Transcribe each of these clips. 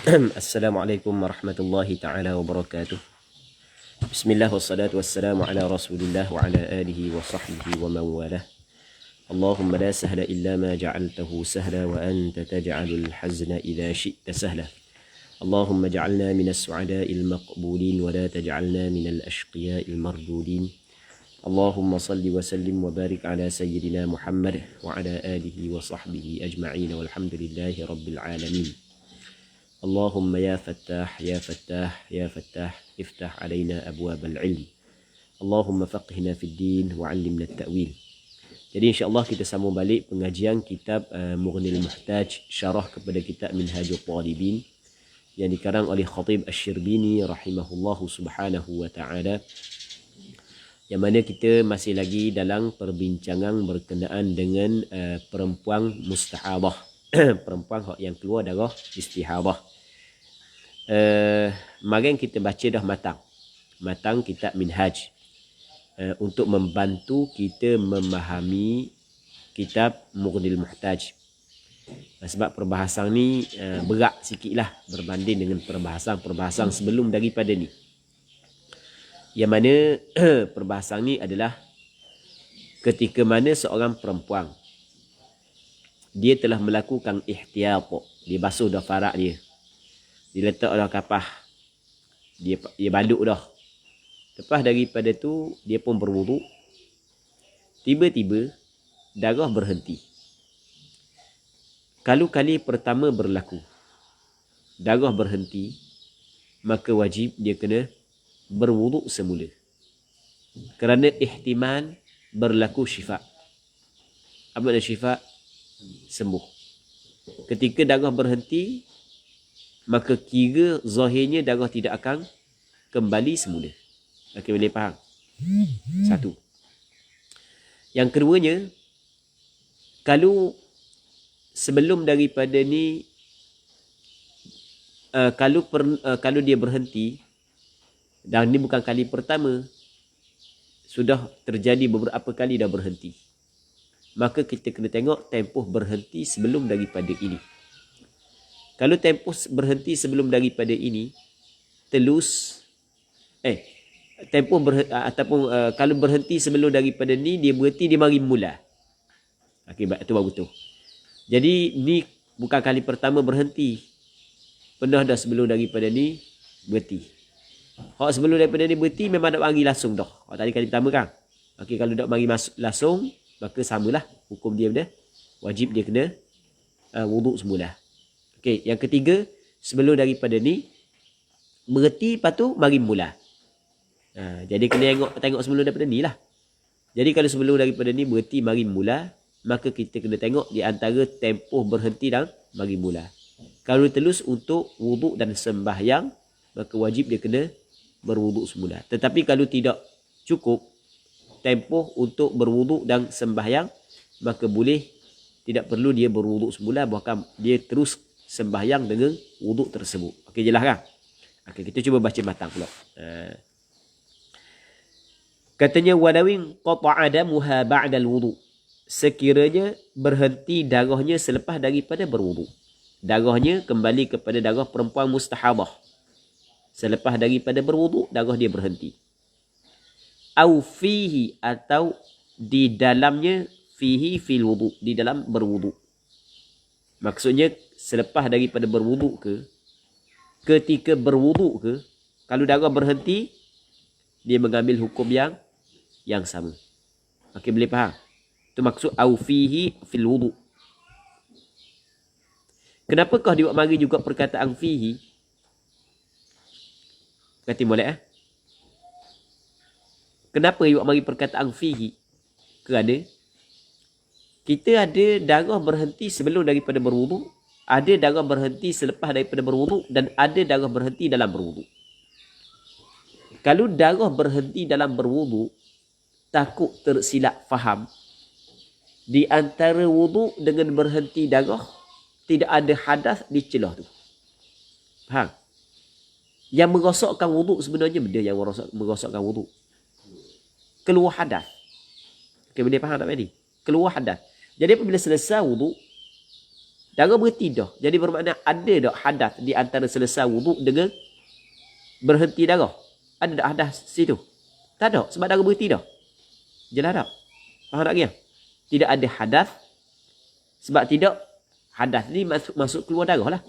Assalamualaikum warahmatullahi ta'ala wabarakatuh. Bismillah wassalatu wassalamu ala rasulillah wa ala alihi wa sahbihi wa mawalah. Allahumma la sahla illa ma ja'altahu sahla wa anta taj'alul hazna idha syi'ta sahla. Allahumma ja'alna minas su'ada'il maqbulin wa la taj'alna minal ashqiya'il mardudin. Allahumma salli wa sallim wa barik ala sayyidina Muhammad wa ala alihi wa sahbihi ajma'in walhamdulillahi rabbil alamin. Allahumma ya fattah, ya fattah, ya fattah, iftah alaina abwab al-ilm. Allahumma faqihna fid din wa 'allimna at-ta'wil. Jadi insya-Allah kita sambung balik pengajian kitab Mughnil Muhtaj, syarah kepada kitab Minhajul Talibin yang dikarang oleh Khatib Asy-Syirbini rahimahullahu subhanahu wa ta'ala. Yang mana kita masih lagi dalam perbincangan berkenaan dengan perempuan mustahadah. Perempuan yang keluar darah istihadah. Mari kita baca dah matang kitab Minhaj untuk membantu kita memahami kitab Mughnil Muhtaj. Sebab perbahasan ni berat sikit lah berbanding dengan perbahasan sebelum daripada ni. Yang mana perbahasan ni adalah ketika mana seorang perempuan dia telah melakukan ihtiyat, dia basuh dah farak dia, dia letak dah kapah, dia baluk dah. Lepas daripada tu dia pun berwuduk. Tiba-tiba darah berhenti. Kalau kali pertama berlaku darah berhenti, maka wajib dia kena berwuduk semula. Kerana ihtimal berlaku syifa. Apa makna syifa? Sembuh. Ketika darah berhenti, maka kira zahirnya darah tidak akan kembali semula. Okey, boleh faham? Satu. Yang keduanya, kalau sebelum daripada ni kalau dia berhenti, dan ni bukan kali pertama, sudah terjadi beberapa kali dah berhenti, maka kita kena tengok tempoh berhenti sebelum daripada ini. Kalau tempoh berhenti sebelum daripada ini kalau berhenti sebelum daripada ni, dia berhenti, dia mari mula. Okey, itu bagus tu. Jadi ni bukan kali pertama berhenti, pernah dah sebelum daripada ni berhenti. Hak sebelum daripada ni berhenti memang nak mari langsung dah. Hak tadi kali pertama kan. Okey, kalau nak mari langsung, maka samalah hukum dia benda. Wajib dia kena wuduk semula. Okey, yang ketiga, sebelum daripada ni berhenti, lepas tu mari mula. Jadi kena tengok sebelum daripada ni lah. Jadi kalau sebelum daripada ni berhenti mari mula, maka kita kena tengok di antara tempoh berhenti dan mari mula. Kalau terus untuk wuduk dan sembahyang, maka wajib dia kena berwuduk semula. Tetapi kalau tidak cukup tempoh untuk berwuduk dan sembahyang, maka boleh, tidak perlu dia berwuduk semula, bahkan dia terus sembahyang dengan wuduk tersebut. Okey, jelas kan? Okey, kita cuba baca matang pula. Katanya walawin qata'a damuha ba'da al-wudu. Sekiranya berhenti darahnya selepas daripada berwuduk. Darahnya kembali kepada darah perempuan mustahadah. Selepas daripada berwuduk, darah dia berhenti. Au fihi, atau di dalamnya, fihi fil wudu, di dalam berwuduk. Maksudnya selepas daripada berwuduk ke, ketika berwuduk ke, kalau darah berhenti, dia mengambil hukum yang sama. Okey, boleh faham? Itu maksud au fihi fil wudu. Kenapakah dia mari juga perkataan fihi? Kata boleh Kenapa dia mari perkataan fihi? Kerana kita ada darah berhenti sebelum daripada berwuduk, ada darah berhenti selepas daripada berwuduk, dan ada darah berhenti dalam berwuduk. Kalau darah berhenti dalam berwuduk, takut tersilap faham, di antara wuduk dengan berhenti darah tidak ada hadas di celah tu. Faham? Yang merosakkan wuduk sebenarnya benda yang merosakkan wuduk. Keluar hadas. Okey, boleh faham tak tadi? Keluar hadas. Jadi apabila selesai wuduk, Darah berhenti dah. Jadi bermakna ada tak hadas di antara selesai wuduk dengan berhenti darah? Ada tak hadas situ? Tak ada. Sebab darah berhenti dah. Jelas tak? Faham tak kira? Tidak ada hadas. Sebab tidak hadas ni masuk keluar darah lah.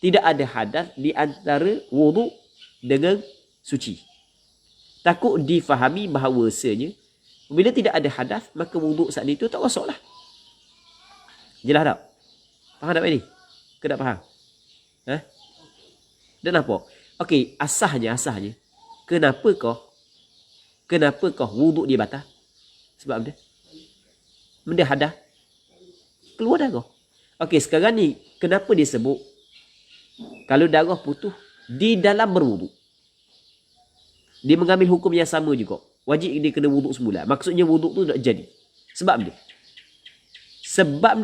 Tidak ada hadas di antara wuduk dengan suci. Takut difahami bahawasanya bila tidak ada hadas, maka wuduk saat itu tak rosak lah. Jelas tak? Faham tak ini? Ke tak faham? Dan apa? Okey, asahnya. Kenapa kau wuduk dia batal? Sebab apa? Benda hadas. Keluar darah. Okey, sekarang ni, kenapa dia sebut kalau darah putus di dalam berwuduk? Dia mengambil hukum yang sama juga. Wajib dia kena wuduk semula. Maksudnya wuduk tu tak jadi. Sebab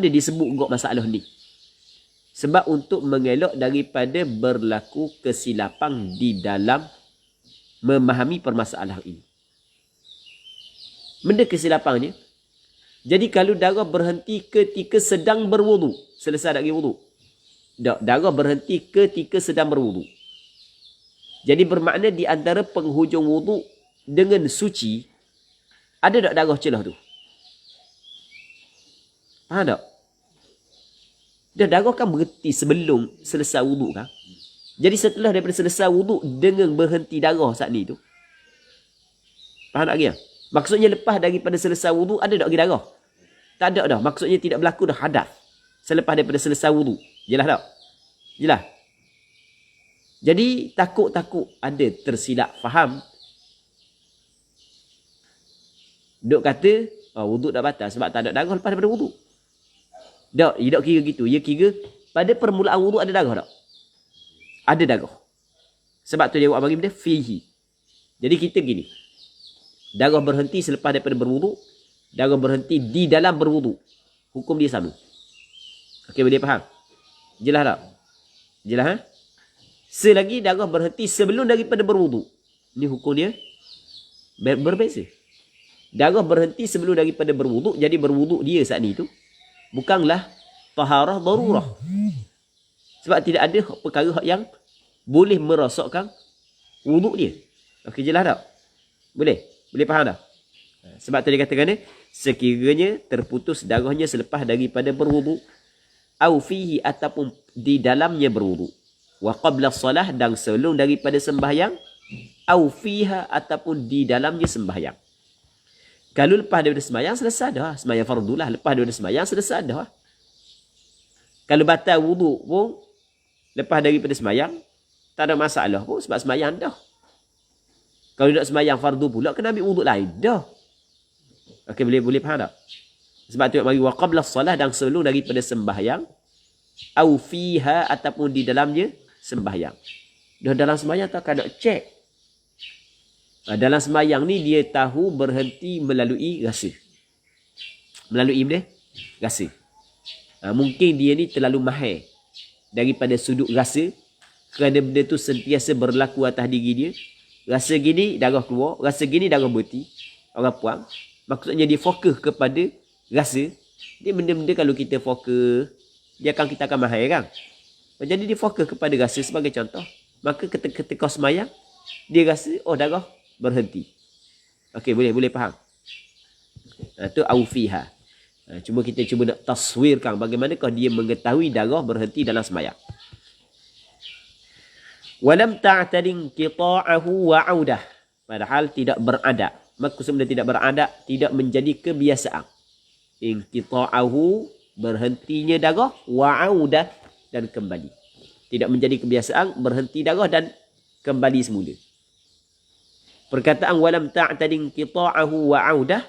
dia disebut kok masalah ni. Sebab untuk mengelak daripada berlaku kesilapan di dalam memahami permasalahan ini. Benda kesilapannya, jadi kalau darah berhenti ketika sedang berwuduk, selesai lagi wuduk. Darah berhenti ketika sedang berwuduk. Jadi bermakna di antara penghujung wuduk dengan suci, ada tak darah celah tu? Faham tak? Darah kan berhenti sebelum selesai wuduk kan? Jadi setelah daripada selesai wuduk dengan berhenti darah saat ni tu. Faham tak kira? Maksudnya lepas daripada selesai wuduk, ada tak lagi darah? Tak ada dah. Maksudnya tidak berlaku dah hadas selepas daripada selesai wuduk. Jelas tak? Jelas? Jadi takut-takut ada tersilap faham. Duk kata, wuduk dah batal sebab tak ada darah lepas daripada wuduk. Tak, dia tak kira gitu. Dia kira pada permulaan wuduk ada darah tak? Ada darah. Sebab tu dia buat bagi benda fihi. Jadi kita gini. Darah berhenti selepas daripada berwuduk. Darah berhenti di dalam berwuduk. Hukum dia sama. Okey, boleh faham? Jelas tak? Jelas ha? Selagi darah berhenti sebelum daripada berwuduk. Ini hukum dia berbeza. Darah berhenti sebelum daripada berwuduk. Jadi berwuduk dia saat ni tu bukanlah taharah darurah. Sebab tidak ada perkara yang boleh merosakkan wuduk dia. Okey, jelas tak? Boleh? Boleh faham tak? Sebab tu dia katakan sekiranya terputus darahnya selepas daripada berwuduk, au fihi ataupun di dalamnya berwuduk, wa qabla salah dan sebelum daripada sembahyang, au fiha ataupun di dalamnya sembahyang. Kalau lepas daripada sembahyang selesai dah, sembahyang fardu lah, lepas daripada sembahyang selesai dah. Kalau batal wuduk pun lepas daripada sembahyang tak ada masalah pun sebab sembahyang dah. Kalau nak sembahyang fardu pula kena ambil wuduk lain dah. Okey, boleh faham tak? Sebab tu mari wa qabla salah dan sebelum daripada sembahyang, au fiha ataupun di dalamnya sembahyang. Dah dalam sembahyang tak nak cek. Dalam sembahyang ni dia tahu berhenti melalui rasa. Melalui benda rasa. Mungkin dia ni terlalu mahir daripada sudut rasa kerana benda tu sentiasa berlaku atas diri dia. Rasa gini darah keluar, rasa gini darah berhenti. Orang puang. Maksudnya dia fokus kepada rasa. Dia benda-benda kalau kita fokus, kita akan mahir kan. Jadi dia fokus kepada rasa sebagai contoh. Maka ketika semayang, dia rasa, darah berhenti. Okey, boleh faham. Itu aufiha. Cuma kita nak taswirkan bagaimanakah dia mengetahui darah berhenti dalam semayang. Walam ta'tadin qita'ahu wa 'audah. Padahal tidak beradat. Maksud benda tidak beradat tidak menjadi kebiasaan. Inqita'ahu berhentinya darah wa 'audah dan kembali. Tidak menjadi kebiasaan berhenti darah dan kembali semula. Perkataan walam ta'tadin qita'ahu wa 'audah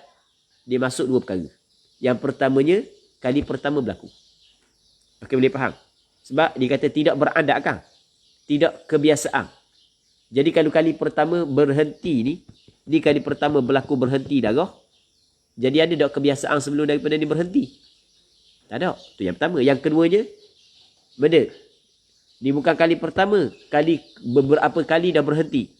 dia masuk dua perkara. Yang pertamanya kali pertama berlaku. Okey, boleh faham? Sebab dia kata tidak beradat kan? Tidak kebiasaan. Jadi kalau kali pertama berhenti ni kali pertama berlaku berhenti darah. Jadi ada tak kebiasaan sebelum daripada dia berhenti? Tak ada. Tu yang pertama. Yang keduanya, benda. Ni bukan kali pertama. Beberapa kali dah berhenti.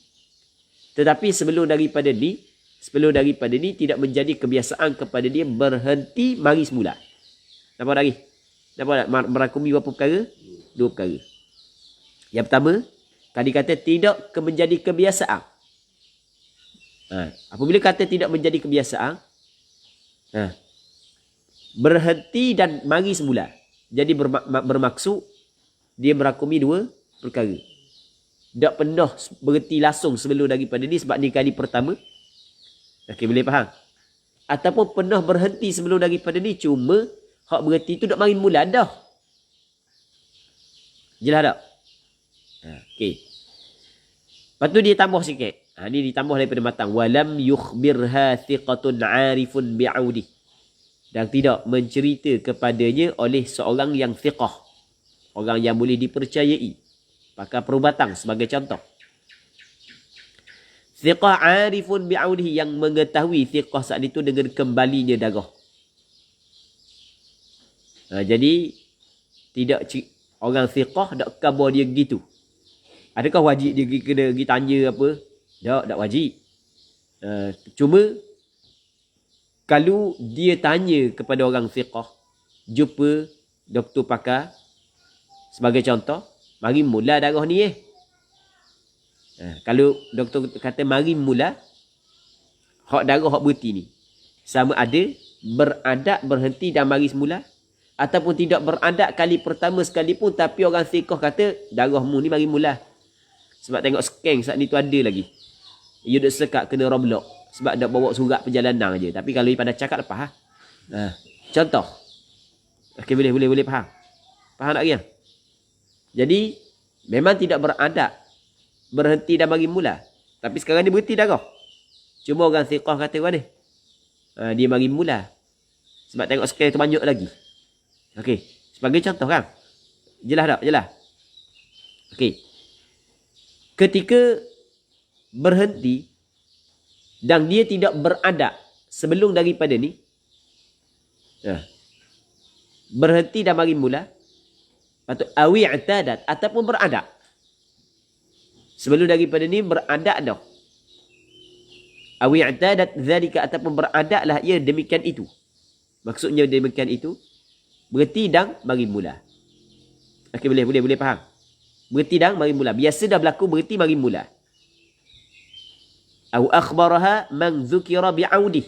Tetapi sebelum daripada ni tidak menjadi kebiasaan kepada dia berhenti mari semula. Nampak lagi? Dapat merakumi berapa perkara? 2 perkara. Yang pertama, tadi kata tidak menjadi kebiasaan. Apabila kata tidak menjadi kebiasaan, berhenti dan mari semula. Jadi bermaksud dia merakumi 2 perkara. Tak pernah berhenti langsung sebelum daripada ni sebab ni kali pertama. Okey, boleh faham? Ataupun pernah berhenti sebelum daripada ni, cuma hak berhenti tu nak mari mula dah. Jelas tak? Okey. Lepas tu dia tambah sikit. Ni ditambah daripada matang. Walam yukhbirha thiqatun arifun bi'audi. Dan tidak mencerita kepadanya oleh seorang yang thiqah. Orang yang boleh dipercayai. Pakai perubatan sebagai contoh. Thiqah arifun bi'audihi, yang mengetahui thiqah saat itu dengan kembalinya darah. Jadi tidak orang thiqah tak khabar dia gitu. Adakah wajib dia kena pergi tanya apa? Tak wajib. Cuma kalau dia tanya kepada orang thiqah, jumpa doktor pakar sebagai contoh, mari mula darah ni kalau doktor kata mari mula, hak darah hak berhenti ni, sama ada beradat berhenti dan mari semula, ataupun tidak beradat kali pertama sekalipun, tapi orang thiqah kata darahmu ni mari mula. Sebab tengok scan saat ni tu ada lagi. Ia dah sekat kena romlock. Sebab dah bawa surat perjalanan je. Tapi kalau pada cakap lepas. Contoh. Okey, boleh faham. Faham tak dia? Jadi memang tidak beradat berhenti dan bagi mula. Tapi sekarang dia berhenti darah. Cuma orang thiqah kata mana? Dia bagi mula. Sebab tengok scan tu banyak lagi. Okey. Sebagai contoh kan? Jelas tak? Jelas. Okey. Ketika berhenti dan dia tidak beradat sebelum daripada ni, berhenti dan mari mula, atau awi i'tadat, ataupun beradat sebelum daripada ni beradat dah. Awi i'tadat zalika, ataupun beradatlah ia demikian itu. Maksudnya demikian itu, berhenti dan mari mula. Okey, boleh faham. Berhenti dan mari mula. Biasa dah berlaku berhenti mari mula. Au akhbaraha man dzukira bi'audi,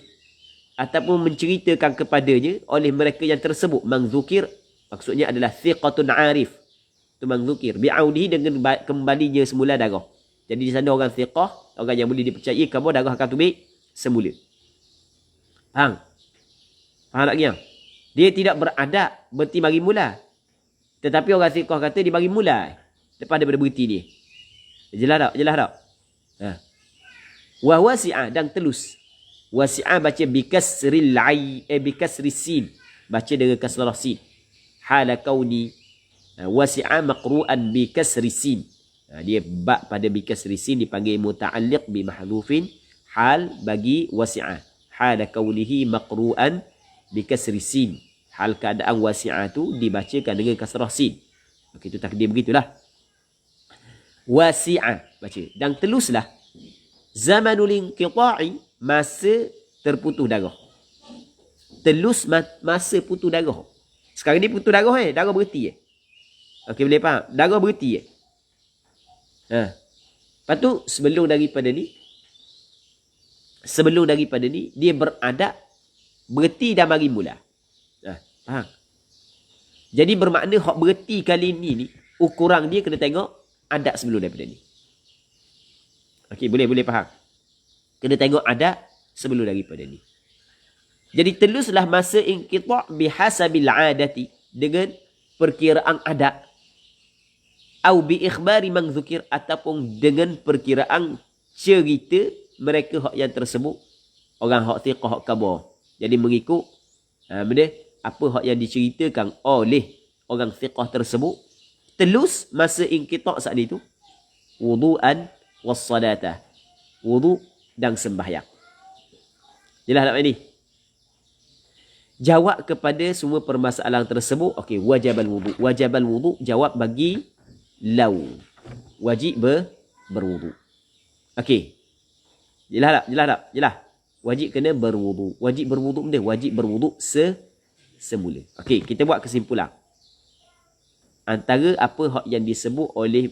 ataupun menceritakan kepadanya oleh mereka yang tersebut. Man dzukir maksudnya adalah thiqatun arif. Tu man dzukir bi'audi, dengan kembalinya semula darah. Jadi di sana orang thiqah, orang yang boleh dipercayai, kamu darah akan tumbik semula. Faham? Faham tak dia? Dia tidak beradat berhenti mari mula. Tetapi orang thiqah kata dia mari mula lepas daripada berhenti ni. Jelas tak? Jelas tak? Wa wasi'ah, dan telus. Wasi'ah baca bikasril bikasri sin, baca dengan kasrah sin. Hala kauni wasi'ah maqru'an bikasri sin. Dia bab pada bikasri sin dipanggil muta'alliq bi mahdhufin, hal bagi wasi'ah. Hala kaunihi maqru'an bikasri sin. Hal keadaan wasi'ah tu dibacakan dengan kasrah sin. Okey, itu takdir begitulah. Wasi'ah baca. Dan teluslah zamanul inqita'i, masa terputus darah. Telus masa putus darah. Sekarang ni putus darah darah berhenti Okey, boleh faham? Darah berhenti Lepas tu sebelum daripada ni dia beradat berhenti dan mari mula. Faham? Jadi bermakna hak berhenti kali ni ukuran dia kena tengok adat sebelum daripada ni. Okey, boleh faham. Kena tengok adat sebelum daripada ni. Jadi teluslah masa inqita' bihasabil adati, dengan perkiraan adat. Au bi ikhbari man dzukir, ataupun dengan perkiraan cerita mereka hak yang tersebut, orang hak thiqah, hak khabar. Jadi mengikut apa hak yang diceritakan oleh orang thiqah tersebut. Telus masa inqita' saat itu wudu'an wassalatah, wudu dan sembahyang. Jelas tak ini? Jawab kepada semua permasalahan tersebut. Okey, wajibal wudu. Wajibal wudu jawab bagi lau. Wajib berwudu. Okey. Jelas tak? Jelas tak? Jelas. Wajib kena berwudu. Wajib berwudu benda. Wajib berwudu semula. Okey, kita buat kesimpulan. antara apa hak yang disebut oleh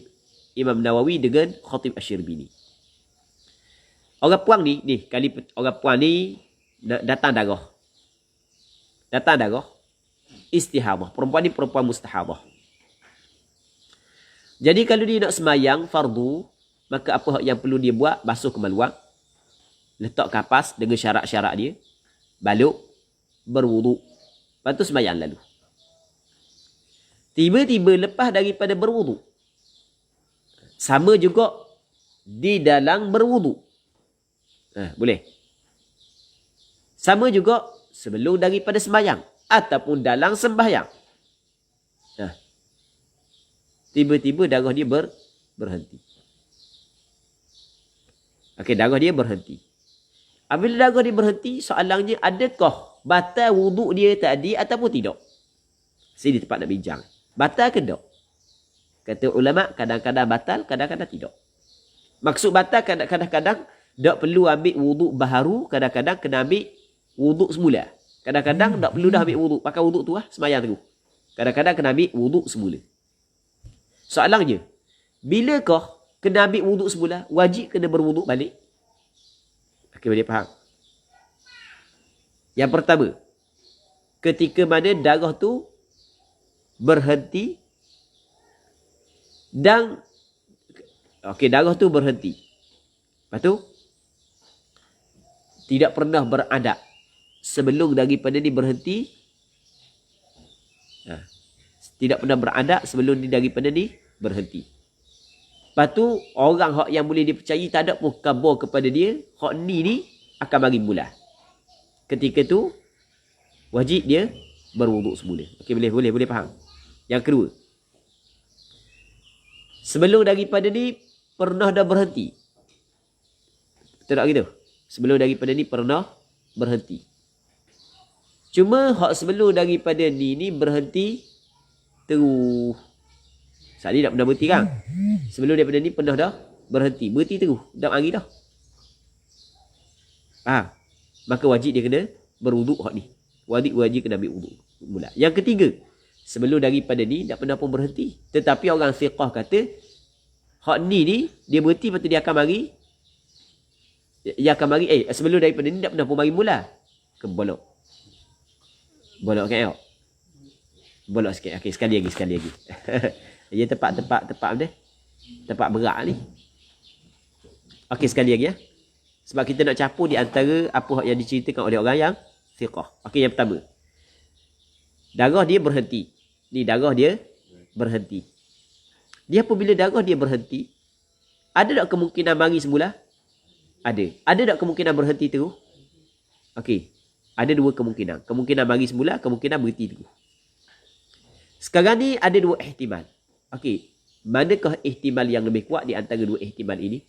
Imam Nawawi dengan Khatib Asy-Syirbini. Orang puang ni kali orang puang ni datang darah. Datang darah istihadah. Perempuan ni perempuan mustahadah. Jadi kalau dia nak semayang fardu, maka apa yang perlu dia buat? Basuh kemaluan, letak kapas dengan syarat-syarat dia, baluk, berwuduk. Lepas tu semayang lalu. Tiba-tiba lepas daripada berwuduk, sama juga di dalam berwuduk. Boleh. Sama juga sebelum daripada sembahyang ataupun dalam sembahyang. Tiba-tiba darah dia berhenti. Okey, darah dia berhenti. Apabila darah dia berhenti, soalannya adakah batal wuduk dia tadi ataupun tidak? Sini tempat nak bincang. Batal ke tak? Kata ulama, kadang-kadang batal, kadang-kadang tidak. Maksud batal kadang-kadang tak perlu ambil wuduk baharu, kadang-kadang kena ambil wuduk semula. Kadang-kadang tak perlu dah ambil wuduk, pakai wuduk tu sembahyang terus. Kadang-kadang kena ambil wuduk semula. Soalannya, bilakah kena ambil wuduk semula, wajib kena berwuduk balik? Okey, boleh faham? Yang pertama, ketika mana darah tu berhenti dan darah tu berhenti. Lepas tu tidak pernah beradab sebelum daripada ni berhenti. Tidak pernah beradab sebelum ni daripada ni berhenti. Lepas tu orang hak yang boleh dipercayai tak ada pun khabar kepada dia, hak ni akan bagi mula. Ketika tu wajib dia berwuduk semula. Okey, boleh faham. Yang kedua, sebelum daripada ni pernah dah berhenti. Betul tak gitu? Sebelum daripada ni pernah berhenti. Cuma hak sebelum daripada ni berhenti terus. Saat ni tak pernah berhenti kan? Sebelum daripada ni pernah dah berhenti. Berhenti terus. Tak lagi dah. Maka wajib dia kena berwuduk hak ni. Wajib kena ambil wuduk mula. Yang ketiga, sebelum daripada ni tak pernah pun berhenti. Tetapi orang fiqah kata hak ni dia berhenti, lepas tu dia akan mari. Dia akan mari sebelum daripada ni tak pernah pun mari mula. Kebolok. Bolok kan? Bolok sikit. Okey, sekali lagi. Dia tempat berat ni. Okey, sekali lagi ya. Sebab kita nak campur di antara apa yang diceritakan oleh orang yang fiqah. Okey, yang pertama. Darah dia berhenti. Ni darah dia berhenti. Dia apabila darah dia berhenti, ada tak kemungkinan mari semula? Ada. Ada tak kemungkinan berhenti terus? Okey. Ada dua kemungkinan. Kemungkinan mari semula, kemungkinan berhenti terus. Sekarang ni ada dua ihtimal. Okey. Manakah ihtimal yang lebih kuat di antara dua ihtimal ini?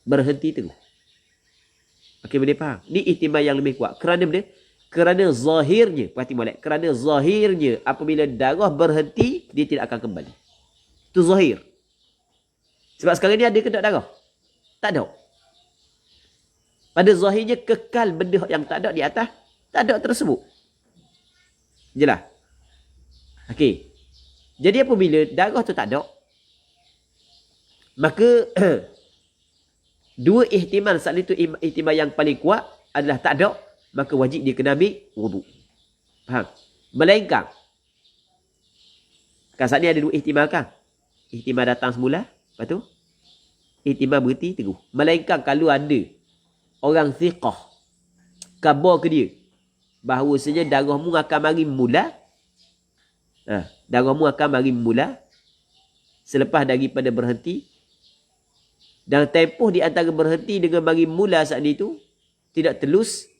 Berhenti terus. Okey, boleh faham? Ni ihtimal yang lebih kuat. Kerana zahirnya, perhati molek, kerana zahirnya apabila darah berhenti, dia tidak akan kembali. Itu zahir. Sebab sekarang ni ada ke tak darah? Tak ada. Pada zahirnya kekal benda yang tak ada di atas, tak ada tersebut. Jelas? Okey. Jadi apabila darah tu tak ada, maka dua ihtimal, saat itu ihtimal yang paling kuat adalah tak ada, maka wajib dia kena ambil wuduk. Faham? Melainkan, kan saat ni ada dua ihtimal kan? Ihtimal datang semula, lepas tu ihtimal berhenti terus. Melainkan kalau ada orang thiqah khabar ke dia bahawasanya darahmu akan mari mula, darahmu akan mari mula selepas daripada berhenti, dan tempoh di antara berhenti dengan mari mula saat itu tidak telus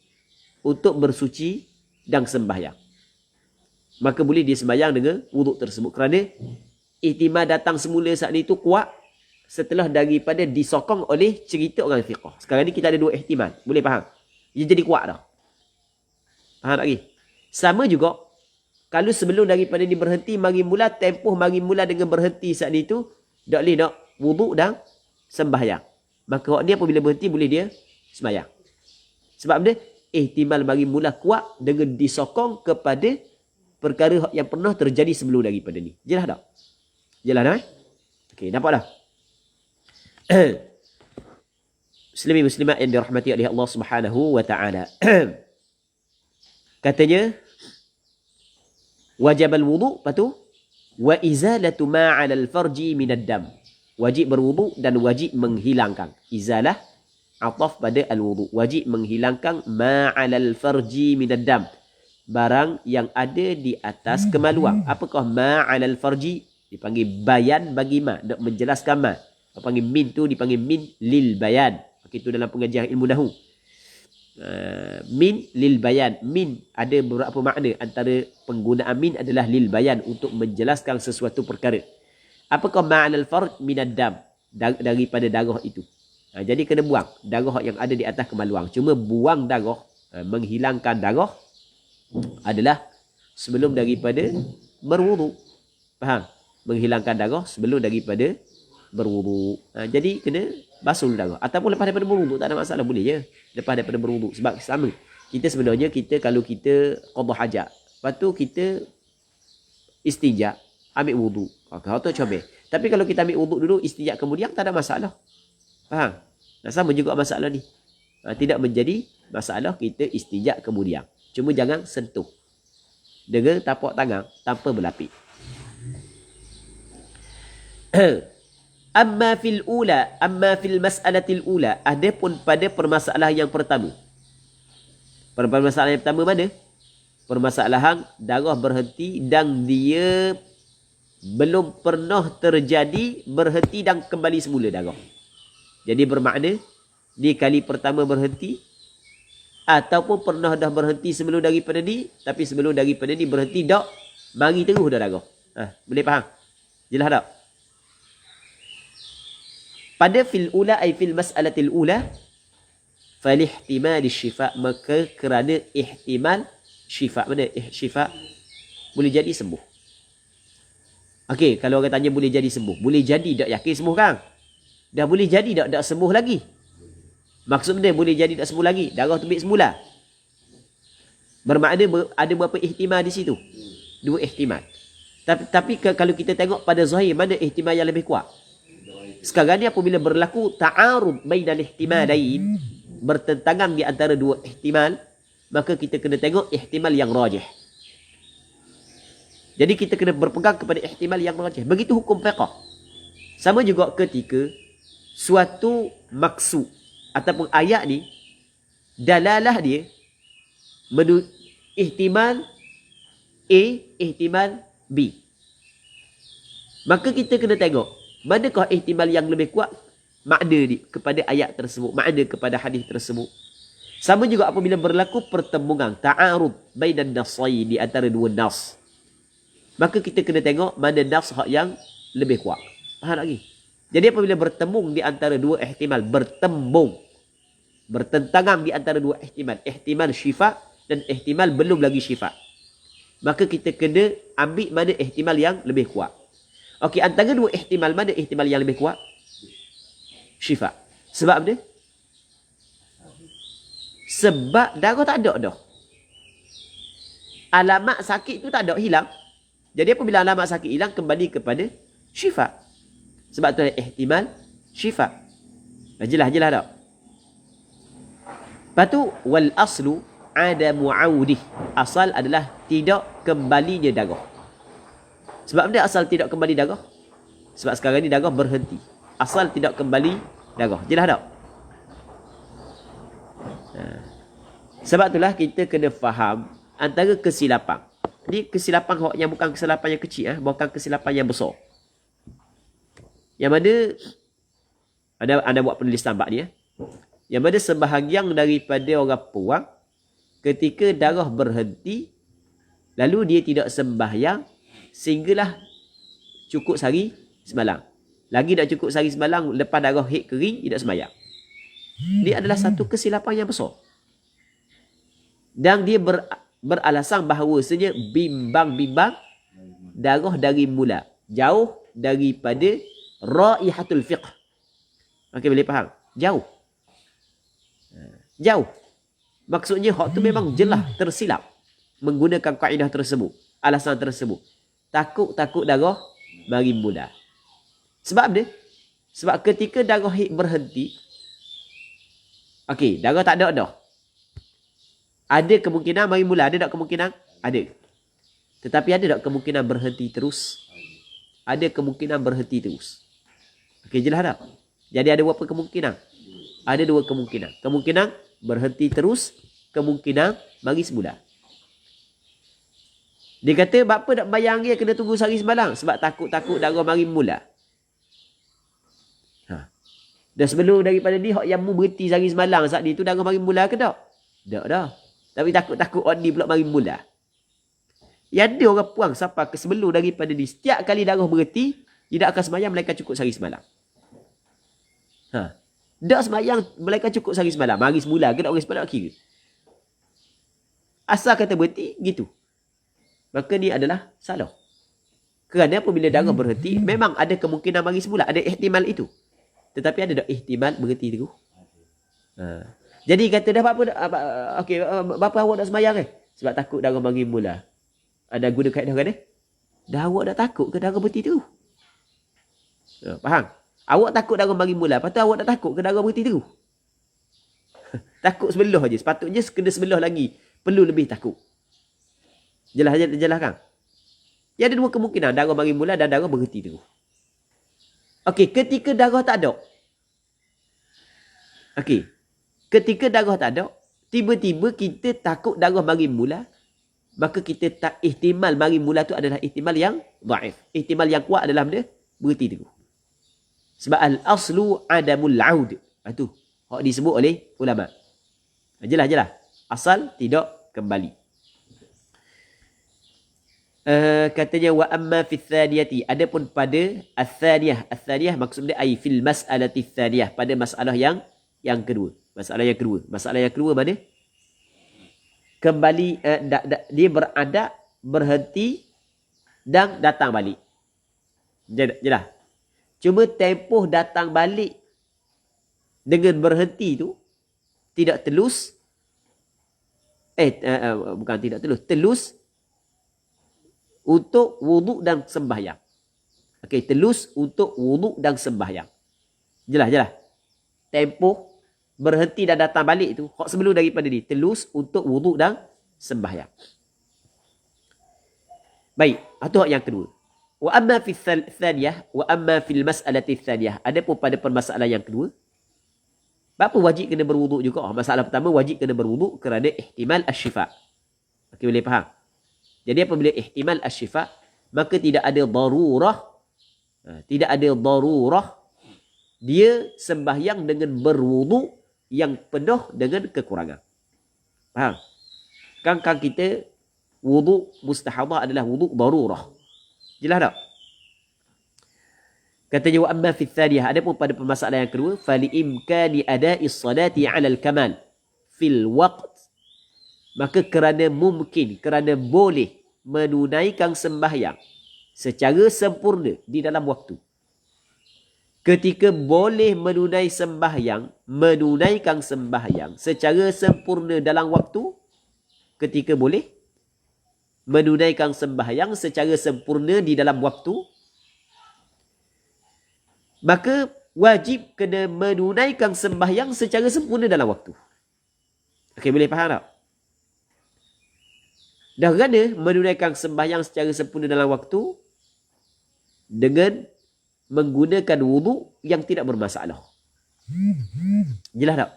untuk bersuci dan sembahyang. Maka boleh dia sembahyang dengan wuduk tersebut, kerana ihtimal datang semula saat itu kuat setelah daripada disokong oleh cerita orang fiqh. Sekarang ni kita ada dua ihtimal. Boleh faham? Dia jadi kuat dah. Faham tak lagi? Sama juga, kalau sebelum daripada ni berhenti, mari mula, tempoh mari mula dengan berhenti saat itu, tak boleh nak wuduk dan sembahyang. Maka orang ni apabila berhenti, boleh dia sembahyang. Sebab dia ihtimal mari mula kuat dengan disokong kepada perkara yang pernah terjadi sebelum daripada ni. Jelas tak? Jelas tak? Okey, nampak dah? Muslimin muslimat yang dirahmati oleh Allah Subhanahu wa taala. Katanya wajib al-wudu, lepas tu wa izalatu ma 'ala al-farji min ad-dam. Wajib berwudu dan wajib menghilangkan. Izalah ataf pada al-wudu. Wajib menghilangkan ma 'ala al-farji min ad-dam. Barang yang ada di atas kemaluan. Apakah ma 'ala al-farji? Dipanggil bayan bagi ma, nak menjelaskan ma. Dipanggil min tu dipanggil min lil bayan. Okey, itu dalam pengajian ilmu nahwu. Min lil bayan. Min ada beberapa makna. Antara penggunaan min adalah lil bayan, untuk menjelaskan sesuatu perkara. Apakah ma'anal farj minad dam? Daripada darah itu. Jadi kena buang darah yang ada di atas kemaluan. Cuma buang darah, menghilangkan darah adalah sebelum daripada berwudu. Faham? Menghilangkan darah sebelum daripada berwudu. Jadi kena basuh darah. Ataupun lepas daripada berwudu, tak ada masalah, boleh je. Lepas daripada berwudu. Sebab sama. Kita sebenarnya, kalau kita qada hajat, lepas tu kita istinja, ambil wudu. Kalau tu comel. Tapi kalau kita ambil wudu dulu, istinja kemudian, tak ada masalah. Faham? Nah, sama juga masalah ni. Tidak menjadi masalah kita istinja kemudian. Cuma jangan sentuh dengan tapak tangan tanpa berlapik. Amma fil mas'alatil ula, adapun pada permasalahan yang pertama. Permasalahan yang pertama mana? Permasalahan darah berhenti dan dia belum pernah terjadi berhenti dan kembali semula darah. Jadi bermakna di kali pertama berhenti, ataupun pernah dah berhenti sebelum daripada ni, tapi sebelum daripada ni berhenti dak, mari terus dah darah. Boleh faham? Jelas tak? Pada fil ula ay fil mas'alatil ula, fal ihtimal syifa, maka kerana ihtimal syifa. Mana syifa? Boleh jadi sembuh. Okey, kalau orang tanya boleh jadi sembuh, boleh jadi tak yakin sembuh kan? Dah boleh jadi tak sembuh lagi? Maksud dia boleh jadi tak sembuh lagi, darah tu baik semula. Bermakna ada berapa ihtimal di situ? Dua ihtimal. Tapi kalau kita tengok pada zahir, mana ihtimal yang lebih kuat? Sekarang ni apabila berlaku ta'arud bainal ihtimalain, bertentangan di antara dua ihtimal, maka kita kena tengok ihtimal yang rajih. Jadi kita kena berpegang kepada ihtimal yang rajih. Begitu hukum fiqh. Sama juga ketika suatu maksud ataupun ayat ni, dalalah dia ihtimal A, ihtimal B. Maka kita kena tengok manakah ihtimal yang lebih kuat makna ni kepada ayat tersebut, makna kepada hadis tersebut. Sama juga apabila berlaku pertemuan ta'arud bainan nasai, di antara dua nas, maka kita kena tengok mana nas yang lebih kuat. Faham lagi? Jadi apabila bertemu di antara dua ihtimal, bertentangan di antara dua ihtimal, ihtimal syifa dan ihtimal belum lagi syifa, maka kita kena ambil mana ihtimal yang lebih kuat. Okey, antara dua ihtimal, mana ihtimal yang lebih kuat? Syifa. Sebab apa dia? Sebab darah tak ada dah. Alamat sakit tu tak ada, hilang. Jadi apabila alamat sakit hilang, kembali kepada syifa. Sebab tu ada ihtimal syifa. Jelas tak? Lepas tu, wal aslu adamu audih. Asal adalah tidak kembalinya darah. Sebab dia asal tidak kembali darah? Sebab sekarang ni darah berhenti. Asal tidak kembali darah. Jelas tak? Sebab itulah kita kena faham antara kesilapan. Ini kesilapan yang bukan kesilapan yang kecil, bukan kesilapan yang besar. Yang mana anda buat penulisan bab ni, yang mana sebahagian daripada orang puang, ketika darah berhenti, lalu dia tidak sembahyang sehinggalah cukup sehari semalam. Lagi nak cukup sehari semalam, lepas darah haid kering, tidak sembahyang. Dia adalah satu kesilapan yang besar. Dan dia beralasan bahawasanya bimbang-bimbang darah dari mula, jauh daripada raihatul fiqh. Okey, boleh faham? Jauh. Maksudnya hak tu memang jelas tersilap menggunakan kaedah tersebut. alasan tersebut. Takut darah mari mula. Sebab dia? Sebab ketika darah haid berhenti, okey, darah tak ada dah. Ada kemungkinan mari mula, ada tak kemungkinan? Ada. Tetapi ada tak kemungkinan berhenti terus? Ada kemungkinan berhenti terus. Okey, jelas tak? Jadi ada berapa kemungkinan? Ada 2 kemungkinan. Kemungkinan berhenti terus, kemungkinan mari semula. Dia kata, bapa nak bayang dia kena tunggu sehari semalam? Sebab takut darah mari mula. Dan sebelum daripada ni, hak yang mu berhenti sehari semalam saat ni tu darah mari mula ke tak? Tak dah. Tapi takut hak ni pula mari mula. Yang ada orang puang sampai ke sebelum daripada ni, setiap kali darah berhenti, tidak akan semayang melainkan cukup sehari semalam. Tak semayang melainkan cukup sehari semalam. Mari semula ke tak orang semalam nak kira. Asal kata berhenti, gitu. Maka ni adalah salah. Kerana apabila darah berhenti, memang ada kemungkinan mari semula. Ada ihtimal itu. Tetapi ada tak ihtimal berhenti terus? Jadi kata dah bapa awak nak semayang sebab takut darah mari mula. Ada guna kaedah kan dah awak dah takut ke darah berhenti terus? Faham? Awak takut darah mari mula, lepas tu awak dah takut ke darah berhenti terus? Takut sebelah aja. Sepatutnya kena sebelah lagi. Perlu lebih takut. Jelas kan? Ya, ada 2 kemungkinan. Darah mari mula dan darah berhenti terus. Okey, ketika darah tak ada. Okey. Ketika darah tak ada, tiba-tiba kita takut darah mari mula, maka kita tak ihtimal mari mula tu adalah ihtimal yang dhaif. Ihtimal yang kuat adalah benda berhenti terus. Sebab al-aslu adamul aud. Itu hak disebut oleh ulama. Jelas. Asal tidak kembali. Katanya wa amma fi tsaniyati, adapun pada ats-tsaniyah maksudnya ai fil mas'alati tsaniyah, pada masalah yang kedua. Masalah yang kedua mana? Kembali dia berada, berhenti dan datang balik. Jelas. Cuma tempoh datang balik dengan berhenti tu tidak telus. Bukan tidak telus untuk wuduk dan sembahyang. Okey, telus untuk wuduk dan sembahyang. Jelas. Tempoh berhenti dan datang balik tu, hak sebelum daripada ni, telus untuk wuduk dan sembahyang. Baik, itu hak yang kedua. Wa amma fi tsaniyah wa amma fil mas'alati tsaniyah. Adapun pada permasalahan yang kedua, bapa wajib kena berwuduk juga. Masalah pertama, wajib kena berwuduk kerana ihtimal asy-syifa. Okey, boleh faham? Jadi apabila ihtimal asy-syifa, maka tidak ada darurah. Tidak ada darurah dia sembahyang dengan berwuduk yang penuh dengan kekurangan. Faham? Kan kita wuduk mustahadah adalah wuduk darurah. Jelas tak? Katanya wa amma fi tsaniyah, adapun pada permasalahan yang kedua, fali imkani ada'is salati 'ala al-kamal fil waqt, maka kerana mungkin, kerana boleh menunaikan sembahyang secara sempurna di dalam waktu. Ketika boleh menunaikan sembahyang secara sempurna dalam waktu, ketika boleh menunaikan sembahyang secara sempurna di dalam waktu, maka wajib kena menunaikan sembahyang secara sempurna dalam waktu. Okey, boleh faham tak? Dah kerana menunaikan sembahyang secara sempurna dalam waktu dengan menggunakan wuduk yang tidak bermasalah. Jelas tak?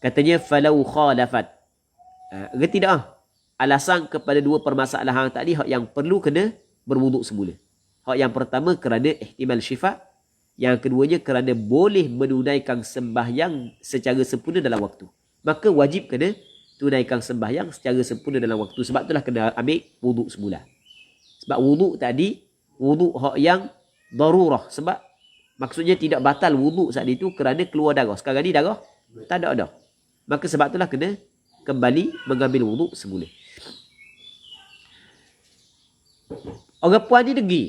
Katanya falau khalafat. Reti tak? Alasan kepada 2 permasalahan tadi, hak yang perlu kena berwuduk semula. Hak yang pertama kerana ihtimal syifa, yang keduanya kerana boleh menunaikan sembahyang secara sempurna dalam waktu. Maka wajib kena tunaikan sembahyang secara sempurna dalam waktu. Sebab itulah kena ambil wuduk semula. Sebab wuduk tadi, wuduk hak yang darurah. Sebab maksudnya tidak batal wuduk saat itu kerana keluar darah. Sekarang ni darah tak ada dah. Maka sebab itulah kena kembali mengambil wuduk semula. Orang puan ni degil.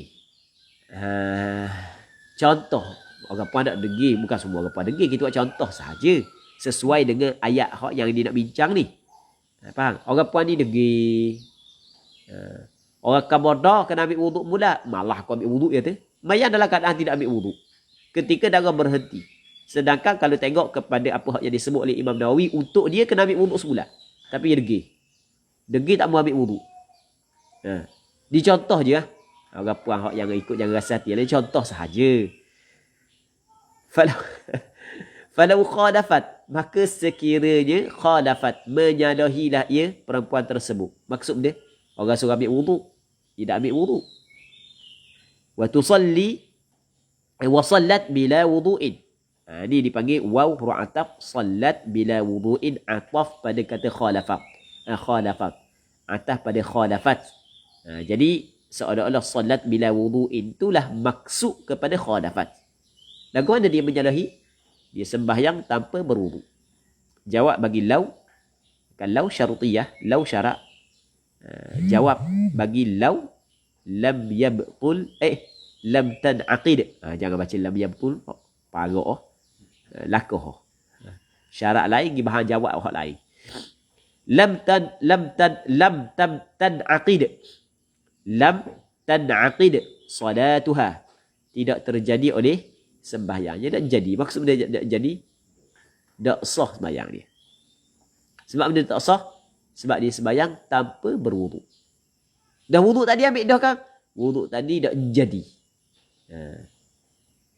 Contoh, orang puan nak degil, bukan semua orang puan degil, kita buat contoh sahaja sesuai dengan ayat hak yang dia nak bincang ni. Faham? Orang puan ni degil. Orang kabodah kena ambil wuduk mula. Malah kau ambil wuduk ya tu. Mayang dalam keadaan tidak ambil wuduk. Ketika darah berhenti. Sedangkan kalau tengok kepada apa yang disebut oleh Imam Nawawi, untuk dia kena ambil wuduk semula. Tapi dia degil. Degil tak mau ambil wuduk. Dicontoh je lah. Orang puan yang ikut jangan rasa hati. Dia contoh sahaja. Falau khadafat, maka sekiranya khadafat, menyalahilah ia perempuan tersebut. Maksud dia, orang suruh ambil wuduk, tidak ambil wuduk. Wa tusalli wa sallat bila wudu'in. Ini dipanggil waw huruf ataf, sallat bila wudu'in, ataf pada kata khalafat. Khalafat. Ataf pada khalafat. Jadi seolah-olah salat bila wudu'in itulah maksud kepada khalafat. Lagu mana dia menyalahi? Dia sembahyang tanpa berwuduk. Jawab bagi lau. Kan lau syarutiyah, lau syarak. Jawab bagi lau lam yabtul lam tanaqid. Jangan baca lam yabtul, parok lakoh. Syarat lain gi bahan jawab hak lain. Lam tanaqid. Lam tanaqid salatuha. Tidak terjadi oleh sembahyangnya. Tak jadi. Maksud dia tak jadi, tak sah sembahyang dia. Sebab benda tak sah, sebab dia sembahyang tanpa berwuduk. Dah wuduk tadi ambil dah kan? Wuduk tadi tak jadi.